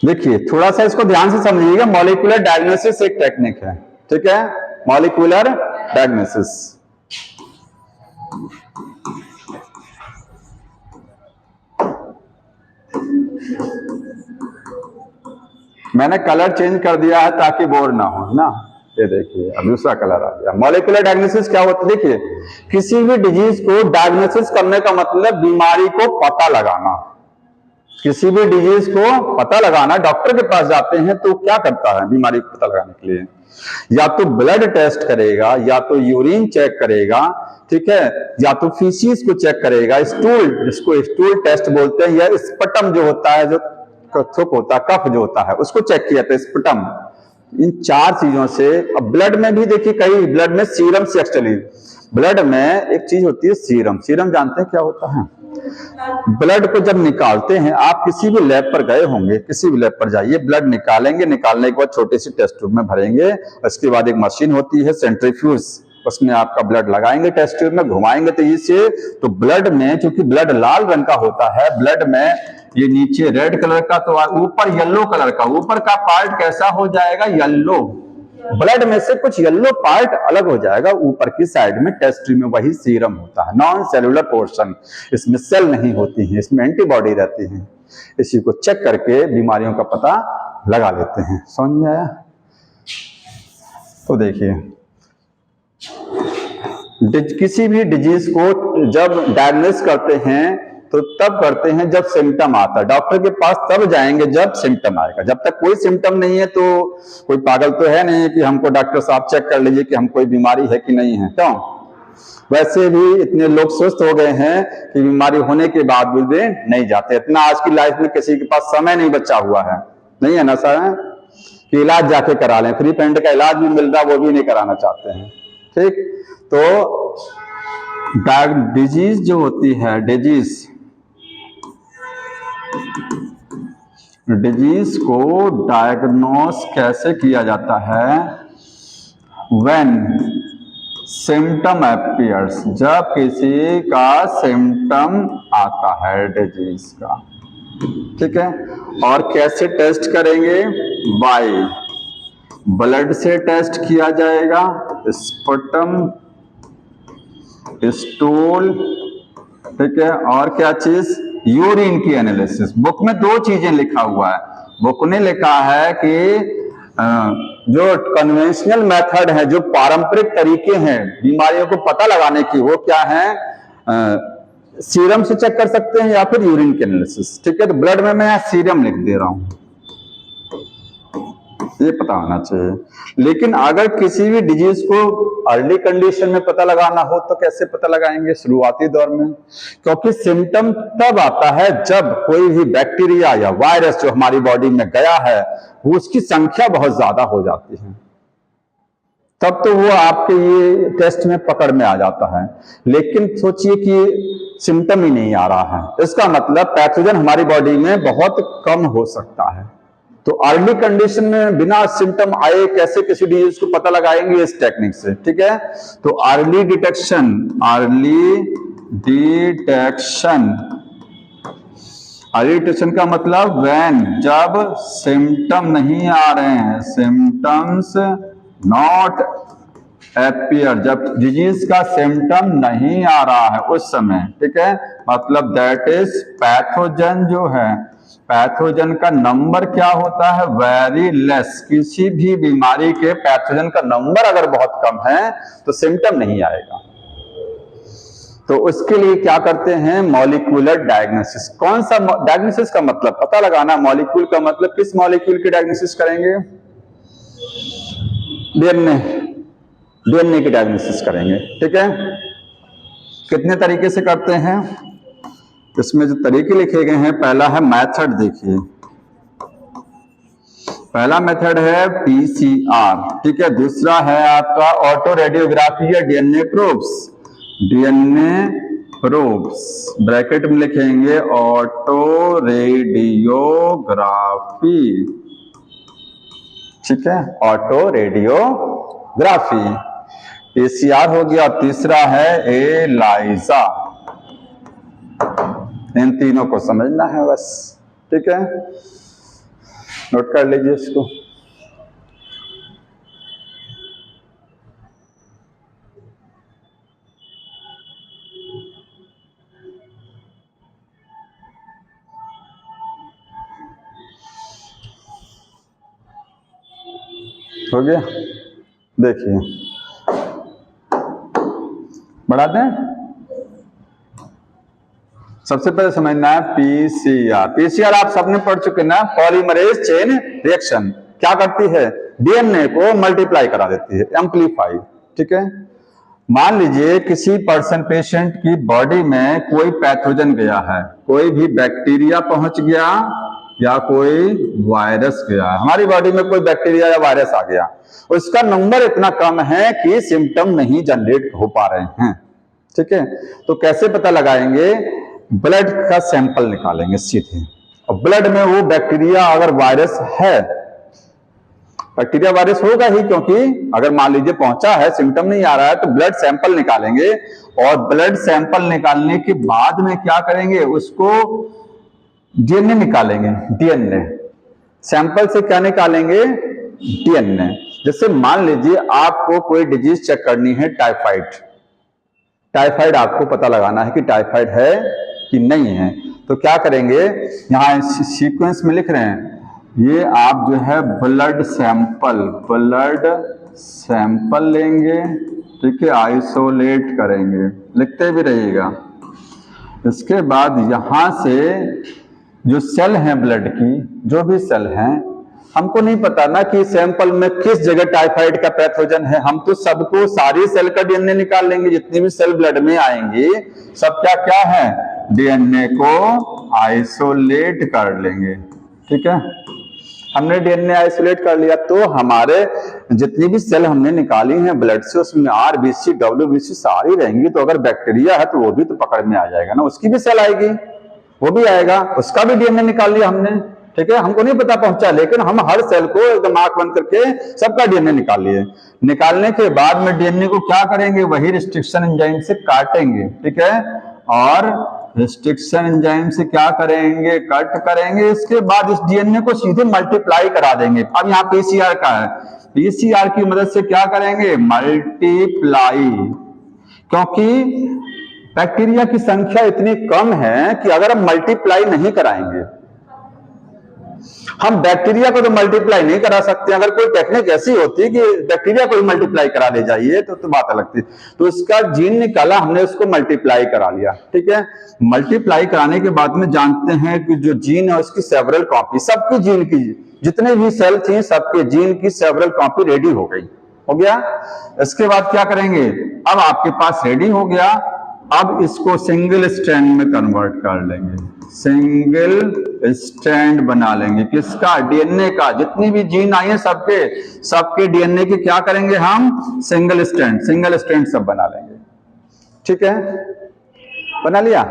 देखिए थोड़ा सा इसको ध्यान से समझिएगा। मॉलिक्यूलर डायग्नोसिस एक टेक्निक है, ठीक है? मॉलिक्यूलर डायग्नोसिस, मैंने कलर चेंज कर दिया है ताकि बोर ना हो ना। ये देखिए अब दूसरा कलर आ गया। मॉलिक्यूलर डायग्नोसिस क्या होता है? देखिए किसी भी डिजीज को डायग्नोसिस करने का मतलब बीमारी को पता लगाना। किसी भी डिजीज को पता लगाना, डॉक्टर के पास जाते हैं तो क्या करता है बीमारी को पता लगाने के लिए? या तो ब्लड टेस्ट करेगा, या तो यूरिन चेक करेगा, ठीक है, या तो फीसिस को चेक करेगा, स्टूल, जिसको स्टूल टेस्ट बोलते हैं, या स्पटम जो होता है, जो थुक होता है, कफ जो होता है, उसको चेक किया था, स्पटम। इन 4 चीजों से। अब ब्लड में भी देखिए, कई ब्लड में सीरम से, एक्चुअली ब्लड में एक चीज होती है सीरम। सीरम जानते हैं क्या होता है? ब्लड को जब निकालते हैं, आप किसी भी लैब पर गए होंगे, किसी भी लैब पर जाइए, ब्लड निकालेंगे, निकालने के बाद छोटी सी टेस्ट ट्यूब में भरेंगे, उसके बाद एक मशीन होती है सेंट्रीफ्यूज, उसमें आपका ब्लड लगाएंगे, टेस्ट ट्यूब में घुमाएंगे तेजी से, तो ब्लड में, क्योंकि ब्लड लाल रंग का होता है, ब्लड में ये नीचे रेड कलर का, तो ऊपर येलो कलर का, ऊपर का पार्ट कैसा हो जाएगा? येलो। ब्लड में से कुछ येलो पार्ट अलग हो जाएगा ऊपर की साइड में, टेस्ट ट्यूब में वही सीरम होता है, नॉन सेलुलर पोर्शन। इसमें सेल नहीं होती है, इसमें एंटीबॉडी रहती है। इसी को चेक करके बीमारियों का पता लगा लेते हैं। समझ में आया? तो देखिए किसी भी डिजीज को जब डायग्नोस करते हैं तो तब करते हैं जब सिम्टम आता है। डॉक्टर के पास तब जाएंगे जब सिम्टम आएगा। जब तक कोई सिम्टम नहीं है तो कोई पागल तो है नहीं कि हमको डॉक्टर साहब चेक कर लीजिए कि हम कोई बीमारी है कि नहीं है। क्यों? वैसे भी इतने लोग स्वस्थ हो गए हैं कि बीमारी होने के बाद भी नहीं जाते। इतना आज की लाइफ में किसी के पास समय नहीं बचा हुआ है, नहीं है ना सर, कि इलाज जाके करा लें। फ्री पेंट का इलाज भी मिल रहा, वो भी नहीं कराना चाहते हैं। ठीक, तो डिजीज जो होती है, डिजीज को डायग्नोस कैसे किया जाता है? व्हेन सिम्टम अपीयर्स, जब किसी का सिम्टम आता है डिजीज का। ठीक है, और कैसे टेस्ट करेंगे? बाय ब्लड से टेस्ट किया जाएगा, स्पुटम, स्टूल, ठीक है, और क्या चीज, यूरिन की एनालिसिस। बुक में दो चीजें लिखा हुआ है। बुक ने लिखा है कि जो कन्वेंशनल मेथड है, जो पारंपरिक तरीके हैं बीमारियों को पता लगाने की, वो क्या है, सीरम से चेक कर सकते हैं या फिर यूरिन की एनालिसिस। ठीक है, तो ब्लड में मैं सीरम लिख दे रहा हूं, ये पता होना चाहिए। लेकिन अगर किसी भी डिजीज को अर्ली कंडीशन में पता लगाना हो तो कैसे पता लगाएंगे, शुरुआती दौर में? क्योंकि सिम्टम तब आता है जब कोई भी बैक्टीरिया या वायरस जो हमारी बॉडी में गया है वो उसकी संख्या बहुत ज्यादा हो जाती है, तब तो वो आपके ये टेस्ट में पकड़ में आ जाता है। लेकिन सोचिए कि सिम्टम ही नहीं आ रहा है, इसका मतलब पैथोजन हमारी बॉडी में बहुत कम हो सकता है। तो अर्ली कंडीशन में बिना सिम्टम आए कैसे किसी डिजीज को पता लगाएंगे, इस टेक्निक से। ठीक है, तो अर्ली डिटेक्शन, अर्ली डिटेक्शन का मतलब व्हेन, जब सिम्टम नहीं आ रहे हैं, सिम्टम्स नॉट एपियर, जब डिजीज का सिम्टम नहीं आ रहा है उस समय। ठीक है, मतलब दैट इज पैथोजन जो है, पैथोजन का नंबर क्या होता है, वेरी लेस। किसी भी बीमारी के पैथोजन का नंबर अगर बहुत कम है तो सिम्टम नहीं आएगा। तो उसके लिए क्या करते हैं, मॉलिक्यूलर डायग्नोसिस। कौन सा डायग्नोसिस का मतलब पता लगाना, मॉलिक्यूल का मतलब किस मॉलिक्यूल की डायग्नोसिस करेंगे, डीएनए की डायग्नोसिस करेंगे। ठीक है, कितने तरीके से करते हैं, इसमें जो तरीके लिखे गए हैं, पहला है मेथड, देखिए पहला मेथड है पीसीआर। ठीक है, दूसरा है आपका ऑटो रेडियोग्राफी या डीएनए प्रोब्स, ब्रैकेट में लिखेंगे ऑटो रेडियोग्राफी। ठीक है, ऑटो रेडियोग्राफी, पीसीआर हो गया। तीसरा है एलाइजा, इन तीनों को समझना है बस। ठीक है, नोट कर लीजिए इसको। हो गया, देखिए बढ़ाते हैं। सबसे पहले समझना है पीसीआर। पीसीआर आप सबने पढ़ चुके ना, पॉलीमरेज चेन रिएक्शन। क्या करती है, डीएनए को मल्टीप्लाई करा देती है, एम्पलीफाई। ठीक है, मान लीजिए किसी पर्सन, पेशेंट की बॉडी में कोई पैथोजन गया है, कोई भी बैक्टीरिया पहुंच गया या कोई वायरस गया, हमारी बॉडी में कोई बैक्टीरिया या वायरस आ गया, उसका नंबर इतना कम है कि सिम्टम नहीं जनरेट हो पा रहे हैं। ठीक है, तो कैसे पता लगाएंगे, ब्लड का सैंपल निकालेंगे सीधे, और ब्लड में वो बैक्टीरिया अगर वायरस है, बैक्टीरिया वायरस होगा ही, क्योंकि अगर मान लीजिए पहुंचा है, सिम्टम नहीं आ रहा है, तो ब्लड सैंपल निकालेंगे। और ब्लड सैंपल निकालने के बाद में क्या करेंगे, उसको डीएनए निकालेंगे। डीएनए सैंपल से क्या निकालेंगे, डीएनए। जैसे मान लीजिए आपको कोई डिजीज चेक करनी है, टाइफाइड आपको पता लगाना है कि टाइफाइड है कि नहीं है, तो क्या करेंगे, यहां सीक्वेंस में लिख रहे हैं, ये आप जो है ब्लड सैंपल लेंगे। ठीक है, आइसोलेट करेंगे, लिखते भी रहिएगा। इसके बाद यहां से जो सेल हैं ब्लड की, जो भी सेल हैं, हमको नहीं पता ना कि सैंपल में किस जगह टाइफाइड का पैथोजन है, हम तो सबको, सारी सेल का डीएनए निकाल लेंगे, जितनी भी सेल ब्लड में आएंगी सब क्या है, डीएनए को आइसोलेट कर लेंगे। ठीक है, हमने डीएनए आइसोलेट कर लिया, तो हमारे जितनी भी सेल हमने निकाली हैं ब्लड से, उसमें आरबीसी, डब्ल्यूबीसी सारी रहेंगी। तो अगर बैक्टीरिया है तो वो भी तो पकड़ में आ जाएगा ना, उसकी भी सेल आएगी, वो भी आएगा, उसका भी डीएनए निकाल लिया हमने। ठीक है, हमको नहीं पता पहुंचा, लेकिन हम हर सेल को एकदम आंख बंद करके सबका डीएनए निकाल लिए। निकालने के बाद में डीएनए को क्या करेंगे, वही रिस्ट्रिक्शन एंजाइम से काटेंगे। ठीक है, और रिस्ट्रिक्शन एंजाइम से क्या करेंगे, कट करेंगे। इसके बाद इस डीएनए को सीधे मल्टीप्लाई करा देंगे। अब यहाँ पीसीआर का है, पीसीआर की मदद से क्या करेंगे, मल्टीप्लाई, क्योंकि बैक्टीरिया की संख्या इतनी कम है कि अगर हम मल्टीप्लाई नहीं कराएंगे, हम बैक्टीरिया को तो मल्टीप्लाई नहीं करा सकते। अगर कोई टेक्निक ऐसी होती कि बैक्टीरिया को ही मल्टीप्लाई करा ले जाइए तो बात अलग थी। तो इसका जीन निकाला, हमने उसको मल्टीप्लाई करा लिया, ठीक है। मल्टीप्लाई कराने के बाद में जानते हैं कि जो जीन है उसकी सेवरल कॉपी, सबकी जीन की, जितने भी सेल थी सबके जीन की सेवरल कॉपी रेडी हो गई, हो गया। इसके बाद क्या करेंगे, अब आपके पास रेडी हो गया, अब इसको सिंगल स्ट्रैंड में कन्वर्ट कर लेंगे, सिंगल स्ट्रैंड बना लेंगे, किसका, डीएनए का। जितनी भी जीन आई है सबके डीएनए की क्या करेंगे हम, सिंगल स्ट्रैंड सब बना लेंगे, ठीक है, बना लिया।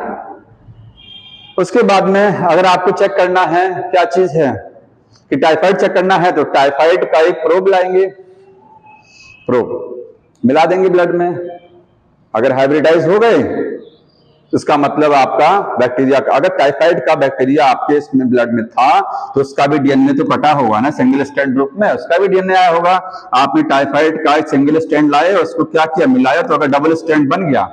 उसके बाद में अगर आपको चेक करना है क्या चीज है कि टाइफाइड चेक करना है, तो टाइफाइड का एक प्रोब लाएंगे, प्रोब मिला देंगे ब्लड में। अगर हाइब्रिडाइज हो गए इसका मतलब आपका बैक्टीरिया का, अगर टाइफाइड का बैक्टीरिया आपके इसमें ब्लड में था तो उसका भी डीएनए तो कटा होगा ना, सिंगल स्ट्रैंड ग्रुप में उसका भी डीएनए आया होगा। आपने टाइफाइड का एक सिंगल स्ट्रैंड लाए, उसको क्या किया, मिलाया, तो अगर डबल स्ट्रैंड बन गया,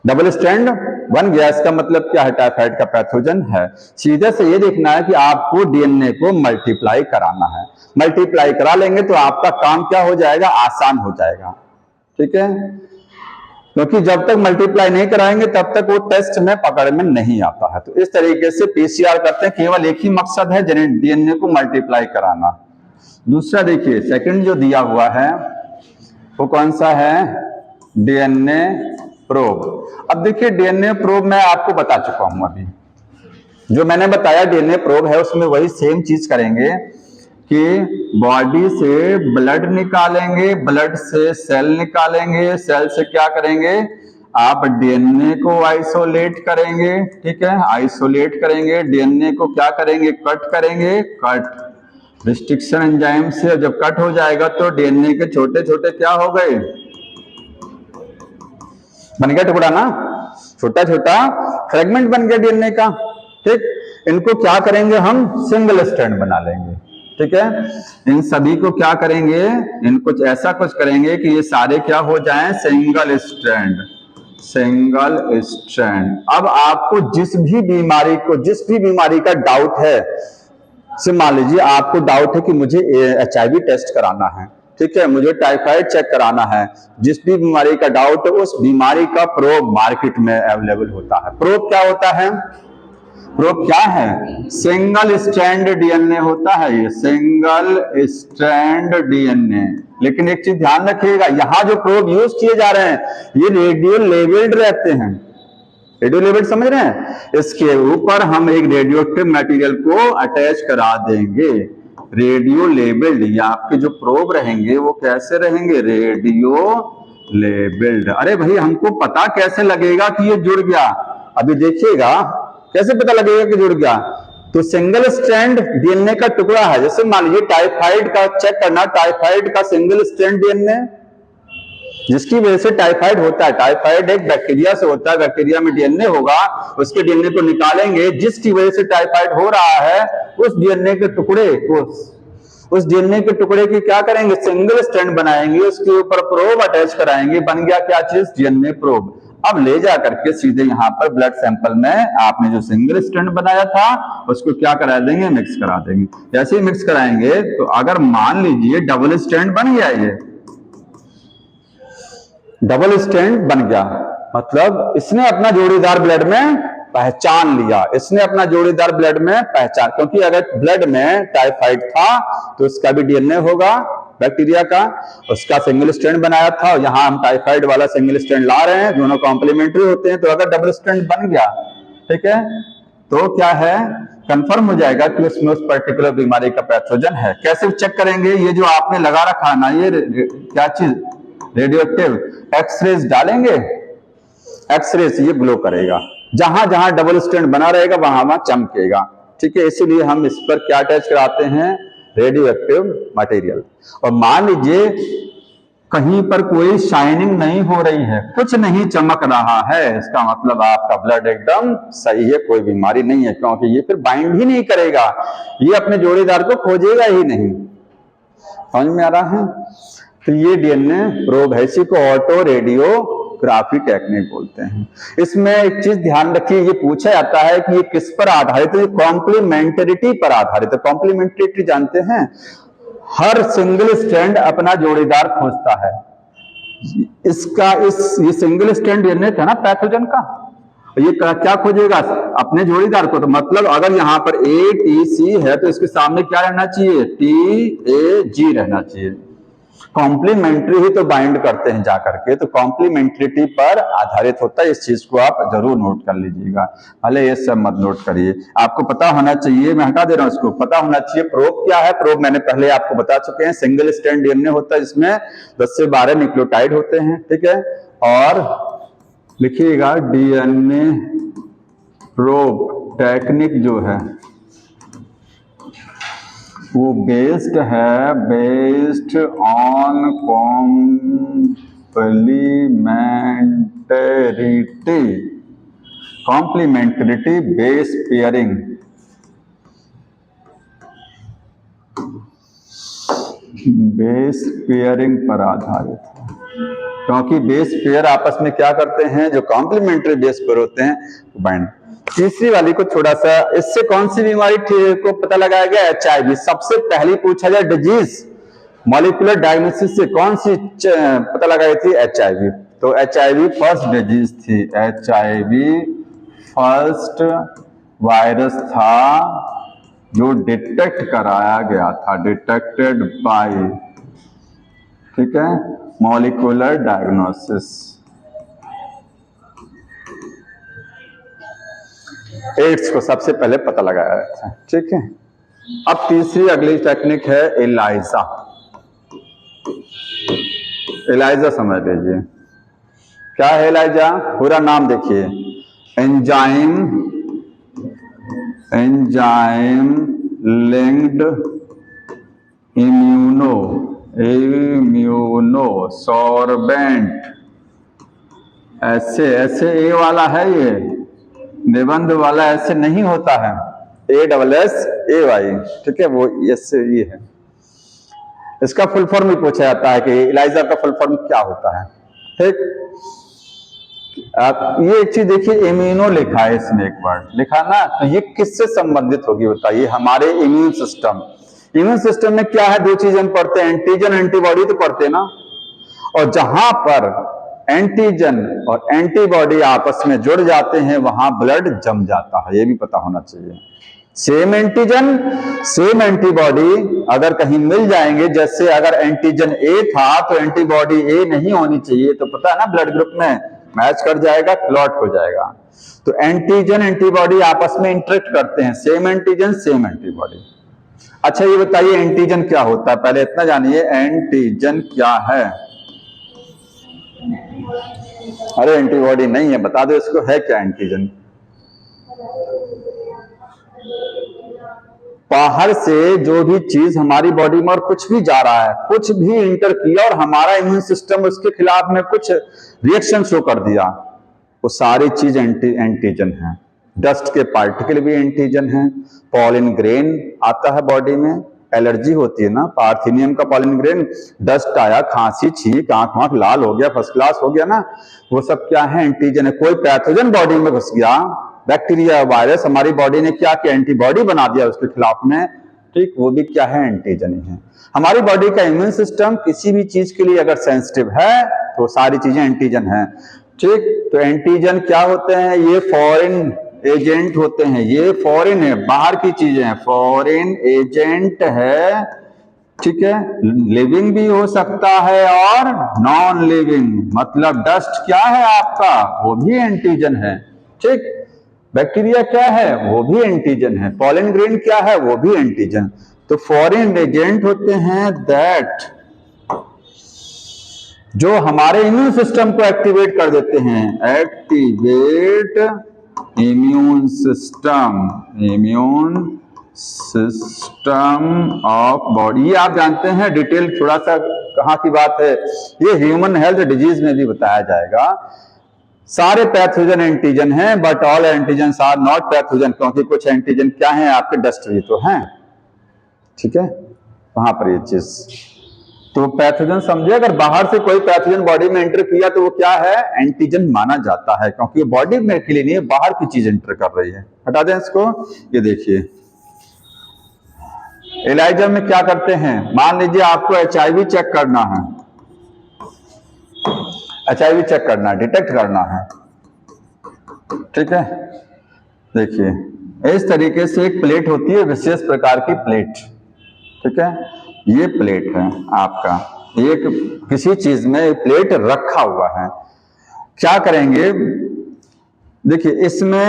डबल स्ट्रैंड बन गया, इसका मतलब क्या है, टाइफाइड का पैथोजन है। सीधे से ये देखना है कि आपको डीएनए को मल्टीप्लाई कराना है, मल्टीप्लाई करा लेंगे तो आपका काम क्या हो जाएगा, आसान हो जाएगा, ठीक है। क्योंकि जब तक मल्टीप्लाई नहीं कराएंगे तब तक वो टेस्ट में पकड़ में नहीं आता है। तो इस तरीके से पीसीआर करते हैं, केवल एक ही मकसद है, डीएनए को मल्टीप्लाई कराना। दूसरा देखिए सेकंड जो दिया हुआ है वो कौन सा है, डीएनए प्रोब। अब देखिए डीएनए प्रोब मैं आपको बता चुका हूं, अभी जो मैंने बताया डीएनए प्रोब है उसमें वही सेम चीज करेंगे कि बॉडी से ब्लड निकालेंगे, ब्लड से सेल निकालेंगे, सेल से क्या करेंगे, आप डीएनए को आइसोलेट करेंगे, ठीक है, आइसोलेट करेंगे, डीएनए को क्या करेंगे, कट करेंगे, कट रिस्ट्रिक्शन एंजाइम से। जब कट हो जाएगा तो डीएनए के छोटे छोटे क्या हो गए, बन गया टुकड़ा ना, छोटा छोटा फ्रेगमेंट बन गया डीएनए का, ठीक। इनको क्या करेंगे हम, सिंगल स्ट्रैंड बना लेंगे, ठीक है। इन सभी को क्या करेंगे, इनको ऐसा कुछ करेंगे कि ये सारे क्या हो जाएं, सिंगल स्ट्रैंड, सिंगल स्ट्रैंड। अब आपको जिस भी बीमारी का डाउट है, से मान लीजिए आपको डाउट है कि मुझे HIV टेस्ट कराना है, ठीक है, मुझे टाइफाइड चेक कराना है, जिस भी बीमारी का डाउट है उस बीमारी का प्रोब मार्केट में अवेलेबल होता है। प्रोब क्या होता है, प्रोब क्या है, सिंगल स्ट्रैंड डीएनए होता है, ये सिंगल स्ट्रैंड डीएनए। लेकिन एक चीज ध्यान रखिएगा, यहां जो प्रोब यूज किए जा रहे हैं ये रेडियो लेबल्ड रहते हैं, रेडियो लेबल्ड समझ रहे हैं, इसके ऊपर हम एक रेडियोएक्टिव मटेरियल को अटैच करा देंगे, रेडियो लेबल्ड। ये आपके जो प्रोब रहेंगे वो कैसे रहेंगे, रेडियो लेबल्ड। अरे भाई हमको पता कैसे लगेगा कि ये जुड़ गया, अभी देखिएगा कैसे पता लगेगा कि जुड़ गया। तो सिंगल स्ट्रैंड डीएनए का टुकड़ा है, जैसे मान लीजिए टाइफाइड का चेक करना, टाइफाइड का सिंगल स्ट्रैंड डीएनए जिसकी वजह से टाइफाइड होता है, टाइफाइड एक बैक्टीरिया से होता है, बैक्टीरिया में डीएनए होगा, उसके डीएनए को निकालेंगे, जिसकी वजह से टाइफाइड हो रहा है उस डीएनए के टुकड़े को, उस डीएनए के टुकड़े की क्या करेंगे, सिंगल स्ट्रैंड बनाएंगे, उसके ऊपर प्रोब अटैच कराएंगे, बन गया क्या चीज, डीएनए प्रोब। अब ले जा करके सीधे यहाँ पर ब्लड सैंपल में आपने जो सिंगल स्ट्रैंड बनाया था उसको क्या करा देंगे, मिक्स करा देंगे। जैसे ही मिक्स कराएंगे तो अगर मान लीजिए डबल स्ट्रैंड बन गया, ये डबल स्ट्रैंड बन गया, मतलब इसने अपना जोड़ीदार ब्लड में पहचान लिया, इसने अपना जोड़ीदार ब्लड में पहचान, क्योंकि अगर ब्लड में टाइफाइड था तो उसका भी डीएनए होगा बैक्टीरिया का, उसका सिंगल स्ट्रैंड बनाया था, और यहां हम टाइफाइड वाला सिंगल स्ट्रैंड ला रहे हैं, दोनों कॉम्प्लीमेंट्री होते हैं। तो अगर डबल स्ट्रैंड बन गया, ठीक है, तो क्या है, कंफर्म हो जाएगा कि उसमें उस पर्टिकुलर बीमारी का पैथोजन है। कैसे चेक करेंगे, ये जो आपने लगा रखा है ना, ये क्या चीज, रेडियोएक्टिव एक्सरेज डालेंगे, एक्सरेज ये ग्लो करेगा, जहां जहां डबल स्ट्रैंड बना रहेगा वहां वहां चमकेगा, ठीक है। इसीलिए हम इस पर क्या अटैच कराते हैं, रेडियोएक्टिव मटेरियल। और मान लीजिए कहीं पर कोई शाइनिंग नहीं हो रही है, कुछ नहीं चमक रहा है, इसका मतलब आपका ब्लड एकदम सही है, कोई बीमारी नहीं है, क्योंकि ये फिर बाइंड ही नहीं करेगा, ये अपने जोड़ीदार को खोजेगा ही नहीं, समझ में आ रहा है? तो ये डीएनए प्रोब है, इसी को ऑटो रेडियोग्राफी टेक्निक बोलते हैं। इसमें एक चीज ध्यान रखिए, ये पूछा जाता है कि ये किस पर आधारित है, कॉम्प्लीमेंटरिटी पर आधारित है। कॉम्प्लीमेंटरिटी जानते हैं, हर सिंगल स्ट्रैंड अपना जोड़ीदार खोजता है। ये सिंगल स्ट्रैंड डीएनए था ना पैथोजन का, ये क्या खोजेगा? अपने जोड़ीदार को। तो मतलब अगर यहाँ पर ATC है तो इसके सामने क्या रहना चाहिए? TAG रहना चाहिए। कॉम्प्लीमेंट्री ही तो बाइंड करते हैं जाकर के, तो कॉम्प्लीमेंट्रिटी पर आधारित होता है। इस चीज को आप जरूर नोट कर लीजिएगा, भले ये सब मत नोट करिए, आपको पता होना चाहिए। मैं हटा दे रहा हूं इसको, पता होना चाहिए प्रोब क्या है। प्रोब मैंने पहले आपको बता चुके हैं, सिंगल स्ट्रैंड डीएनए होता है जिसमें 10 से 12 न्यूक्लियोटाइड होते हैं, ठीक है। और लिखिएगा डीएनए प्रोब टेक्निक जो है वो based on complementarity base pairing. Base pairing पर आधारित है, क्योंकि बेस पेयर आपस में क्या करते हैं, जो कॉम्प्लीमेंट्री बेस पेयर होते हैं वो बाइंड। तीसरी वाली को थोड़ा सा, इससे कौन सी बीमारी को पता लगाया गया? HIV। सबसे पहली पूछा जाए डिजीज, मॉलिक्यूलर डायग्नोसिस से कौन सी पता लगाई थी? HIV। तो HIV फर्स्ट डिजीज थी, HIV फर्स्ट वायरस था जो डिटेक्ट कराया गया था, डिटेक्टेड बाय, ठीक है, मॉलिक्यूलर डायग्नोसिस। एड्स को सबसे पहले पता लगाया था, ठीक है। अब तीसरी अगली टेक्निक है एलाइजा। एलाइजा समझ लीजिए क्या है एलाइजा, पूरा नाम देखिए, एंजाइम लिंक्ड इम्यूनोसॉर्बेंट। ऐसे ए वाला है, ये निबंध वाला ऐसे नहीं होता है, ASSAY, ठीक है, वो ये है। इसका फुल फॉर्म भी पूछा जाता है कि एलाइजा का फुल फॉर्म क्या होता है, ठीक। आप ये एक चीज देखिए, इम्यूनो लिखा है इसमें, एक वर्ड लिखा ना, तो ये किससे संबंधित होगी बताइए? हमारे इम्यून सिस्टम। इम्यून सिस्टम में क्या है? दो चीजें हम पढ़ते हैं, एंटीजन एंटीबॉडी तो पढ़ते हैं ना, और जहां पर एंटीजन और एंटीबॉडी आपस में जुड़ जाते हैं वहां ब्लड जम जाता है, ये भी पता होना चाहिए। सेम एंटीजन सेम एंटीबॉडी अगर कहीं मिल जाएंगे, जैसे अगर एंटीजन A था तो एंटीबॉडी A नहीं होनी चाहिए, तो पता है ना ब्लड ग्रुप में मैच कर जाएगा, क्लॉट हो जाएगा। तो एंटीजन एंटीबॉडी आपस में इंटरेक्ट करते हैं, सेम एंटीजन सेम एंटीबॉडी। अच्छा ये बताइए एंटीजन क्या होता है? पहले इतना जानिए, एंटीजन क्या है? अरे एंटीबॉडी नहीं है, बता दो इसको, है क्या एंटीजन? बाहर से जो भी चीज हमारी बॉडी में और कुछ भी जा रहा है, कुछ भी इंटर किया और हमारा इम्यून सिस्टम उसके खिलाफ में कुछ रिएक्शन शो कर दिया, वो सारी चीज एंटीजन है। डस्ट के पार्टिकल भी एंटीजन है, पॉलन ग्रेन आता है बॉडी में, एलर्जी होती है ना, पार्थिनियम का पॉलन ग्रेन, डस्ट आया, खांसी, छींक, आंख लाल हो गया, फर्स्ट क्लास हो गया ना, वो सब क्या है? एंटीजन है। कोई पैथोजन बॉडी में घुस गया, बैक्टीरिया, वायरस, हमारी बॉडी ने क्या किया? एंटीबॉडी बना दिया उसके खिलाफ में, ठीक, वो भी क्या है? एंटीजन ही है। हमारी बॉडी का इम्यून सिस्टम किसी भी चीज के लिए अगर सेंसिटिव है तो सारी चीजें एंटीजन है, ठीक। तो एंटीजन क्या होते हैं? ये फॉरेन एजेंट होते हैं, ये फॉरेन है, बाहर की चीजें हैं, फॉरेन एजेंट है, ठीक है। लिविंग भी हो सकता है और नॉन लिविंग, मतलब डस्ट क्या है आपका? वो भी एंटीजन है, ठीक। बैक्टीरिया क्या है? वो भी एंटीजन है। पॉलन ग्रेन क्या है? वो भी एंटीजन। तो फॉरेन एजेंट होते हैं दैट जो हमारे इम्यून सिस्टम को एक्टिवेट कर देते हैं, activate immune system of body. ये आप जानते हैं, डिटेल थोड़ा सा कहाँ की बात है, ये ह्यूमन हेल्थ डिजीज में भी बताया जाएगा। सारे पैथोजन एंटीजन हैं, but all antigen are not pathogen, क्योंकि कुछ एंटीजन क्या हैं आपके? डस्ट भी तो हैं, ठीक है। वहां पर ये चीज। तो पैथोजन समझे, अगर बाहर से कोई पैथोजन बॉडी में एंटर किया तो वो क्या है, एंटीजन माना जाता है, क्योंकि बॉडी में के लिए नहीं, बाहर की चीज एंटर कर रही है। हटा दें इसको। ये देखिए एलाइजर में क्या करते हैं, मान लीजिए आपको HIV चेक करना है, HIV चेक करना है, डिटेक्ट करना है, ठीक है। देखिए इस तरीके से एक प्लेट होती है, विशेष प्रकार की प्लेट, ठीक है। ये प्लेट है आपका, एक किसी चीज में प्लेट रखा हुआ है। क्या करेंगे, देखिए इसमें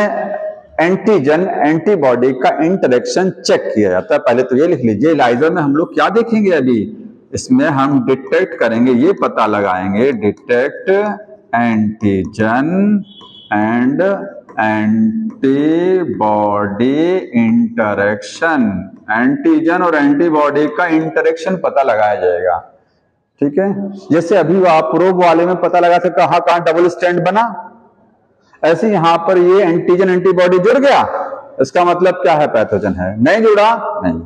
एंटीजन एंटीबॉडी का इंटरेक्शन चेक किया जाता है। पहले तो ये लिख लीजिए, एलाइजर में हम लोग क्या देखेंगे, अभी इसमें हम डिटेक्ट करेंगे, ये पता लगाएंगे, detect antigen and antibody interaction. Antigen और एंटीबॉडी का इंटरेक्शन पता लगाया जाएगा, ठीक है। जैसे अभी आप प्रोब वाले में पता लगा था कहां डबल स्टैंड बना, ऐसे यहां पर ये एंटीजन एंटीबॉडी जुड़ गया, इसका मतलब क्या है, पैथोजन है। नहीं जुड़ा, नहीं।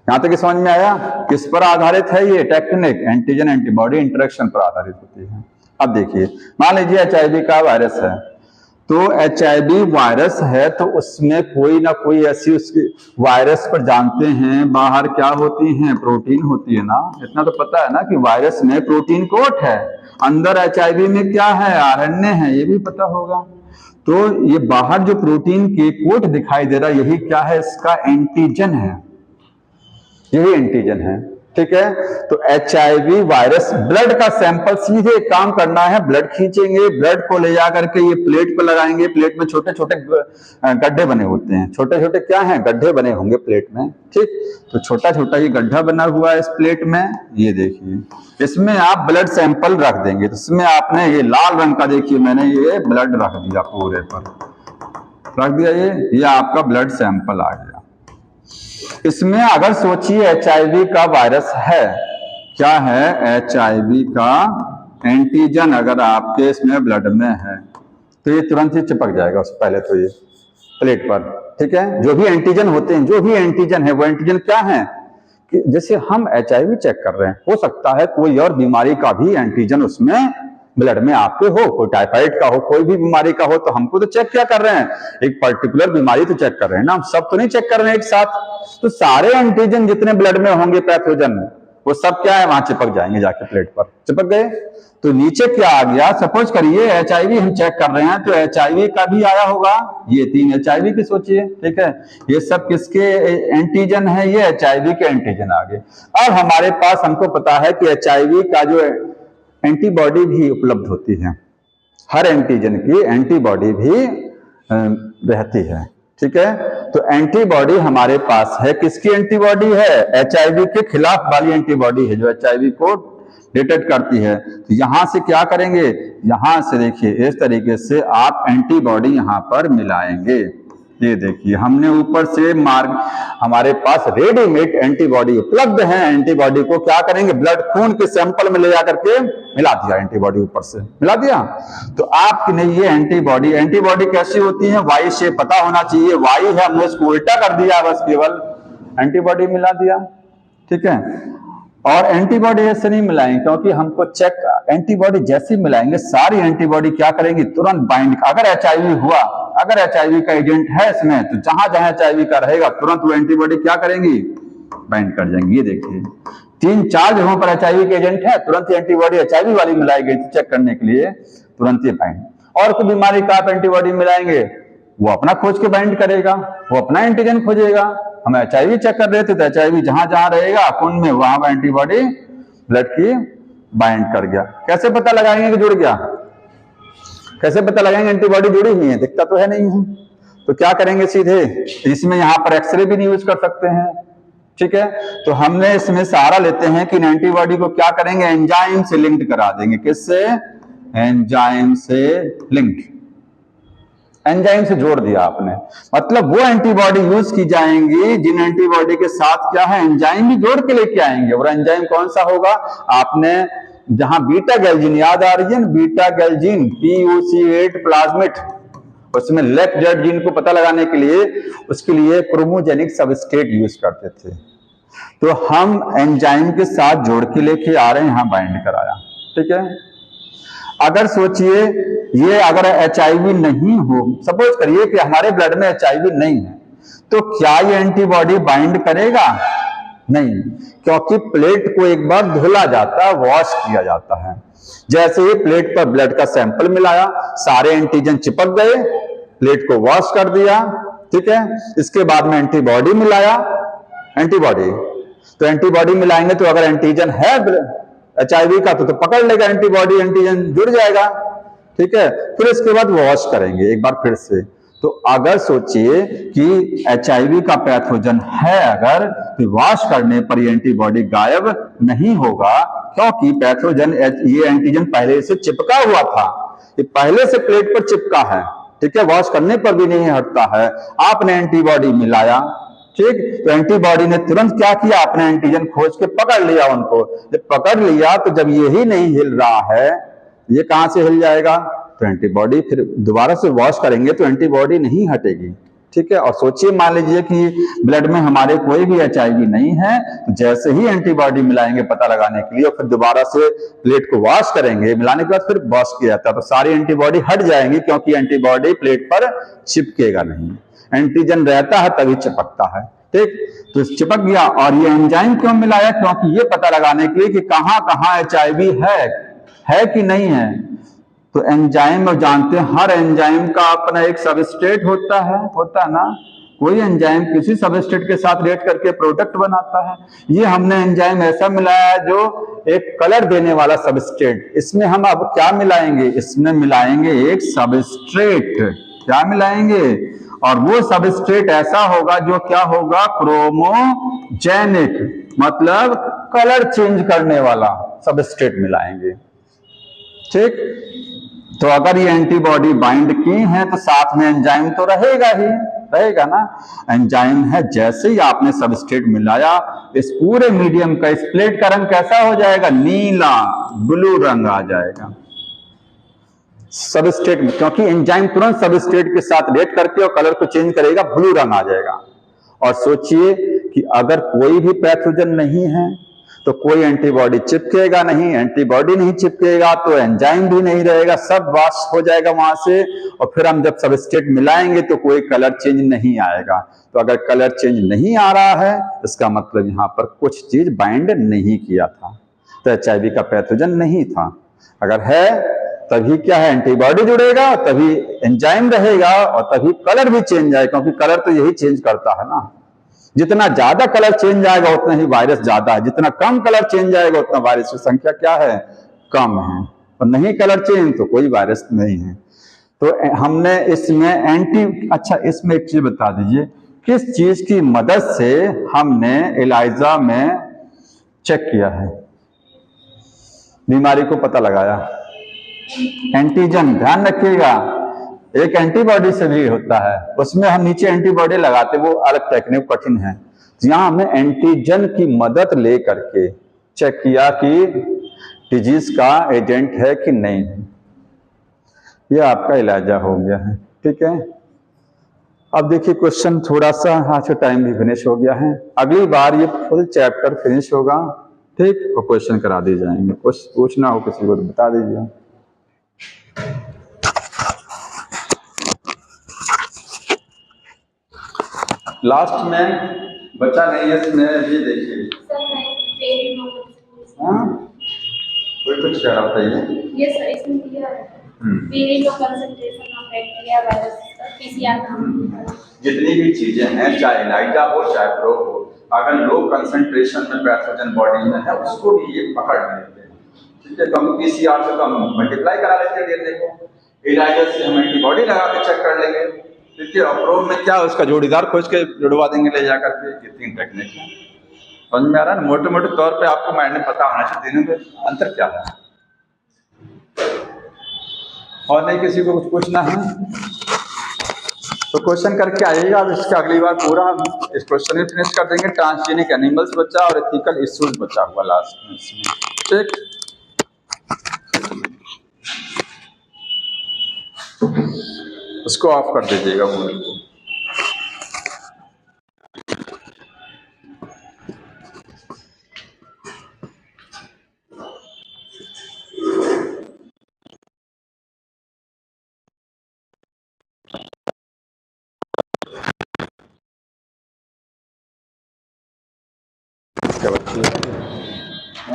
यहां तक समझ में आया। किस पर आधारित है ये टेक्निक, एंटीजन एंटीबॉडी इंटरेक्शन पर आधारित होती है। अब देखिए मान लीजिए HIV का वायरस है, तो HIV वायरस है तो उसमें कोई ना कोई ऐसी उसकी वायरस पर जानते हैं बाहर क्या होती हैं, प्रोटीन होती है ना। इतना तो पता है ना कि वायरस में प्रोटीन कोट है, अंदर HIV में क्या है, RNA है, ये भी पता होगा। तो ये बाहर जो प्रोटीन के कोट दिखाई दे रहा है, यही क्या है, इसका एंटीजन है, यही एंटीजन है, ठीक है। तो HIV वायरस, ब्लड का सैंपल, सीधे काम करना है, ब्लड खींचेंगे, ब्लड को ले जाकर के ये प्लेट पर लगाएंगे। प्लेट में छोटे छोटे गड्ढे बने होते हैं, छोटे छोटे क्या हैं, गड्ढे बने होंगे प्लेट में, ठीक। तो छोटा छोटा ये गड्ढा बना हुआ है इस प्लेट में, ये देखिए, इसमें आप ब्लड सैंपल रख देंगे। तो इसमें आपने ये लाल रंग का, देखिए मैंने ये ब्लड रख दिया, पूरे पर रख दिया, ये आपका ब्लड सैंपल आ गया। इसमें अगर सोचिए HIV का वायरस है, क्या है, HIV का एंटीजन अगर आपके इसमें ब्लड में है तो ये तुरंत ही चिपक जाएगा उस पहले तो ये प्लेट पर, ठीक है। जो भी एंटीजन होते हैं, जो भी एंटीजन है, वो एंटीजन क्या है कि जैसे हम HIV चेक कर रहे हैं, हो सकता है कोई और बीमारी का भी एंटीजन उसमें ब्लड में आपके हो, कोई टाइफाइड का हो, कोई भी बीमारी का हो, तो हमको तो चेक क्या कर रहे हैं, एक पर्टिकुलर बीमारी तो चेक कर रहे हैं ना, हम सब तो नहीं चेक कर रहे हैं एक साथ। तो सारे एंटीजन जितने ब्लड में होंगे पैथोजन, वो सब क्या है, वहां चिपक जाएंगे, जाके प्लेट पर चिपक गए। तो नीचे क्या आ गया, सपोज करिए HIV हम चेक कर रहे हैं, तो HIV का भी आया होगा, ये 3 HIV की सोचिए, ठीक है। ये सब किसके एंटीजन है, ये HIV के एंटीजन आ गए। अब हमारे पास, हमको पता है कि HIV का जो एंटीबॉडी भी उपलब्ध होती है, हर एंटीजन की एंटीबॉडी भी रहती है, ठीक है। तो एंटीबॉडी हमारे पास है, किसकी एंटीबॉडी है, HIV के खिलाफ वाली एंटीबॉडी है, जो HIV को डिटेक्ट करती है। तो यहां से क्या करेंगे, यहां से देखिए इस तरीके से आप एंटीबॉडी यहां पर मिलाएंगे। ये देखिए हमने ऊपर से मार्ग, हमारे पास रेडीमेड एंटीबॉडी उपलब्ध है। एंटीबॉडी को क्या करेंगे, ब्लड खून के सैंपल में ले जाकर के मिला दिया, एंटीबॉडी ऊपर से मिला दिया। तो आपकी नहीं, ये एंटीबॉडी, एंटीबॉडी कैसी होती है, वाई से पता होना चाहिए, वाई है, हमने इसको उल्टा कर दिया, बस केवल एंटीबॉडी मिला दिया, ठीक है। और एंटीबॉडी ऐसे नहीं मिलाएंगे, क्योंकि हमको चेक, एंटीबॉडी जैसी मिलाएंगे सारी एंटीबॉडी क्या करेंगी, तुरंत बाइंड। अगर HIV हुआ, अगर HIV का एजेंट है इसमें, तो जहां जहां HIV का रहेगा तुरंत वो एंटीबॉडी क्या करेंगी, बाइंड कर जाएंगी। ये देखिए 3-4 जगहों पर HIV के एजेंट है, तुरंत एंटीबॉडी HIV वाली मिलाई गई थी चेक करने के लिए, तुरंत ही बाइंड। और कोई बीमारी का आप एंटीबॉडी मिलाएंगे, वो अपना खोज के बाइंड करेगा, वो अपना एंटीजन खोजेगा। हम HIV चेक कर रहे थे, तो HIV जहां जहां रहेगा खून में, वहां एंटीबॉडी ब्लड की बाइंड कर गया। कैसे पता लगाएंगे कि जुड़ गया, कैसे पता लगाएंगे एंटीबॉडी जुड़ी हुई है, दिखता तो है नहीं है। तो क्या करेंगे, सीधे इसमें यहां पर एक्सरे भी नहीं यूज कर सकते हैं, ठीक है। तो हमने इसमें सहारा लेते हैं कि एंटीबॉडी को क्या करेंगे, एंजाइम से लिंक्ड करा देंगे। किससे, एंजाइम से लिंक्ड, एंजाइम से जोड़ दिया आपने, मतलब वो एंटीबॉडी यूज की जाएंगी जिन एंटीबॉडी के साथ क्या है, एंजाइम भी जोड़ के लेके आएंगे। और एंजाइम कौन सा होगा, आपने जहां बीटा गैल्जिन याद आ रही है, बीटा गैल्जिन PUC8 प्लाज्मिड, उसमें लेफ्ट जेड जीन को पता लगाने के लिए उसके लिए क्रोमोजेनिक सबस्ट्रेट यूज करते थे। तो हम एंजाइम के साथ जोड़ के लेके आ रहे हैं, यहां बाइंड कराया, ठीक है। अगर सोचिए ये अगर HIV नहीं हो, सपोज करिए कि हमारे ब्लड में HIV नहीं है, तो क्या ये एंटीबॉडी बाइंड करेगा? नहीं, क्योंकि प्लेट को एक बार धुला जाता है, वॉश किया जाता है। जैसे ही प्लेट पर ब्लड का सैंपल मिलाया, सारे एंटीजन चिपक गए, प्लेट को वॉश कर दिया, ठीक है। इसके बाद में एंटीबॉडी मिलाया, एंटीबॉडी, तो एंटीबॉडी मिलाएंगे तो अगर एंटीजन है HIV का तो पकड़ लेगा एंटीबॉडी, एंटीजन जुड़ जाएगा, ठीक है। फिर इसके बाद वॉश करेंगे एक बार फिर से। तो अगर सोचिए कि HIV का पैथोजन है अगर, तो वॉश करने पर ये एंटीबॉडी गायब नहीं होगा, क्योंकि पैथोजन ये एंटीजन पहले से चिपका हुआ था, ये पहले से प्लेट पर चिपका है, ठीक है, वॉश करने पर भी नहीं हटता है। आपने एंटीबॉडी मिलाया, ठीक, तो एंटीबॉडी ने तुरंत क्या किया, आपने एंटीजन खोज के पकड़ लिया उनको। जब पकड़ लिया तो जब यही नहीं हिल रहा है, ये कहां से हिल जाएगा? तो एंटीबॉडी फिर दोबारा से वॉश करेंगे तो एंटीबॉडी नहीं हटेगी, ठीक है। और सोचिए, मान लीजिए कि ब्लड में हमारे कोई भी HIV नहीं है, तो जैसे ही एंटीबॉडी मिलाएंगे पता लगाने के लिए, और फिर दोबारा से प्लेट को वॉश करेंगे, मिलाने के बाद फिर वॉश किया जाता है, तो सारी एंटीबॉडी हट जाएंगी, क्योंकि एंटीबॉडी प्लेट पर चिपकेगा नहीं। एंटीजन रहता है तभी चिपकता है, ठीक। तो चिपक गया। और ये एंजाइम क्यों मिलाया? क्योंकि ये पता लगाने के लिए कि कहां कहां HIV है कि नहीं है। तो एंजाइम जानते हैं, हर एंजाइम का अपना एक सबस्ट्रेट होता है ना। कोई एंजाइम किसी सबस्ट्रेट के साथ रिएक्ट करके प्रोडक्ट बनाता है। ये हमने एंजाइम ऐसा मिलाया है जो एक कलर देने वाला सबस्ट्रेट। इसमें हम अब क्या मिलाएंगे? इसमें मिलाएंगे एक सबस्ट्रेट। क्या मिलाएंगे? और वो सबस्ट्रेट ऐसा होगा जो क्या होगा? क्रोमोजेनिक, मतलब कलर चेंज करने वाला सबस्ट्रेट मिलाएंगे, ठीक। तो अगर ये एंटीबॉडी बाइंड की है तो साथ में एंजाइम तो रहेगा ही, रहेगा ना। एंजाइम है, जैसे ही आपने सबस्ट्रेट मिलाया, इस पूरे मीडियम का, इस प्लेट का रंग कैसा हो जाएगा? नीला, ब्लू रंग आ जाएगा सबस्ट्रेट में, क्योंकि एंजाइम तुरंत सबस्ट्रेट के साथ रिएक्ट करके और कलर को चेंज करेगा, ब्लू रंग आ जाएगा। और सोचिए कि अगर कोई भी पैथोजन नहीं है तो कोई एंटीबॉडी चिपकेगा नहीं, एंटीबॉडी नहीं चिपकेगा तो एंजाइम भी नहीं रहेगा, सब वॉश हो जाएगा वहां से। और फिर हम जब सबस्ट्रेट मिलाएंगे तो कोई कलर चेंज नहीं आएगा। तो अगर कलर चेंज नहीं आ रहा है, इसका मतलब यहां पर कुछ चीज बाइंड नहीं किया था, तो HIV का पैथोजन नहीं था। अगर है तभी क्या है? एंटीबॉडी जुड़ेगा, तभी एंजाइम रहेगा, और तभी कलर भी चेंज आएगा, क्योंकि कलर तो यही चेंज करता है ना। जितना ज्यादा कलर चेंज आएगा उतना ही वायरस ज्यादा है, जितना कम कलर चेंज आएगा उतना वायरस की संख्या क्या है? कम है। और नहीं कलर चेंज तो कोई वायरस नहीं है। तो हमने इसमें अच्छा, इसमें एक चीज बता दीजिए, किस चीज की मदद से हमने एलाइजा में चेक किया है, बीमारी को पता लगाया? एंटीजन, ध्यान रखिएगा, एक एंटीबॉडी से भी होता है, उसमें हम नीचे एंटीबॉडी लगाते, वो अलग टेक्निक, कठिन है। यहां हमने एंटीजन की मदद लेकर के चेक किया कि डिजीज का एजेंट है कि नहीं है। ये आपका इलाजा हो गया है, ठीक है। अब देखिए क्वेश्चन थोड़ा सा, आज टाइम भी फिनिश हो गया है, अगली बार ये फुल चैप्टर फिनिश होगा, ठीक, और क्वेश्चन करा दिए जाएंगे। कुछ पूछना हो किसी को तो बता दीजिए। लास्ट में बचा नहीं है, इसमें ये देखिए, हाँ कोई कुछ कह रहा था ये सर, इसमें दिया है concentration of bacteria, virus, PCR. जितनी भी चीजें हैं, चाहे एलाइजा हो चाहे प्रोब हो, अगर लो कंसंट्रेशन में पैथोजन बॉडी में है उसको भी ये पकड़ लेते हैं, ठीक है। तो हम पीसीआर से तो हम मल्टीप्लाई करा लेते हैं डीएनए को, एलाइजा से हम एंटीबॉडी लगा के चेक कर लेंगे, ठीक है। और प्रोब में क्या, उसका जोड़ीदार खोज के जुड़वा देंगे ले जाकर के। ये 3 टेक्निक है, समझ में आ रहा है? मोटे मोटे तौर पे आपको माइंड में पता होना चाहिए तीनों में अंतर क्या है। और नहीं किसी को कुछ पूछना है तो क्वेश्चन करके आइएगा। अब इसका अगली बार पूरा इस क्वेश्चन में फिनिश कर देंगे। ट्रांसजेनिक एनिमल्स बचा और एथिकल इश्यूज बचा हुआ लास्ट में, ठीक। उसको ऑफ कर दीजिएगा बोर्ड को। ठीक है बच्चे।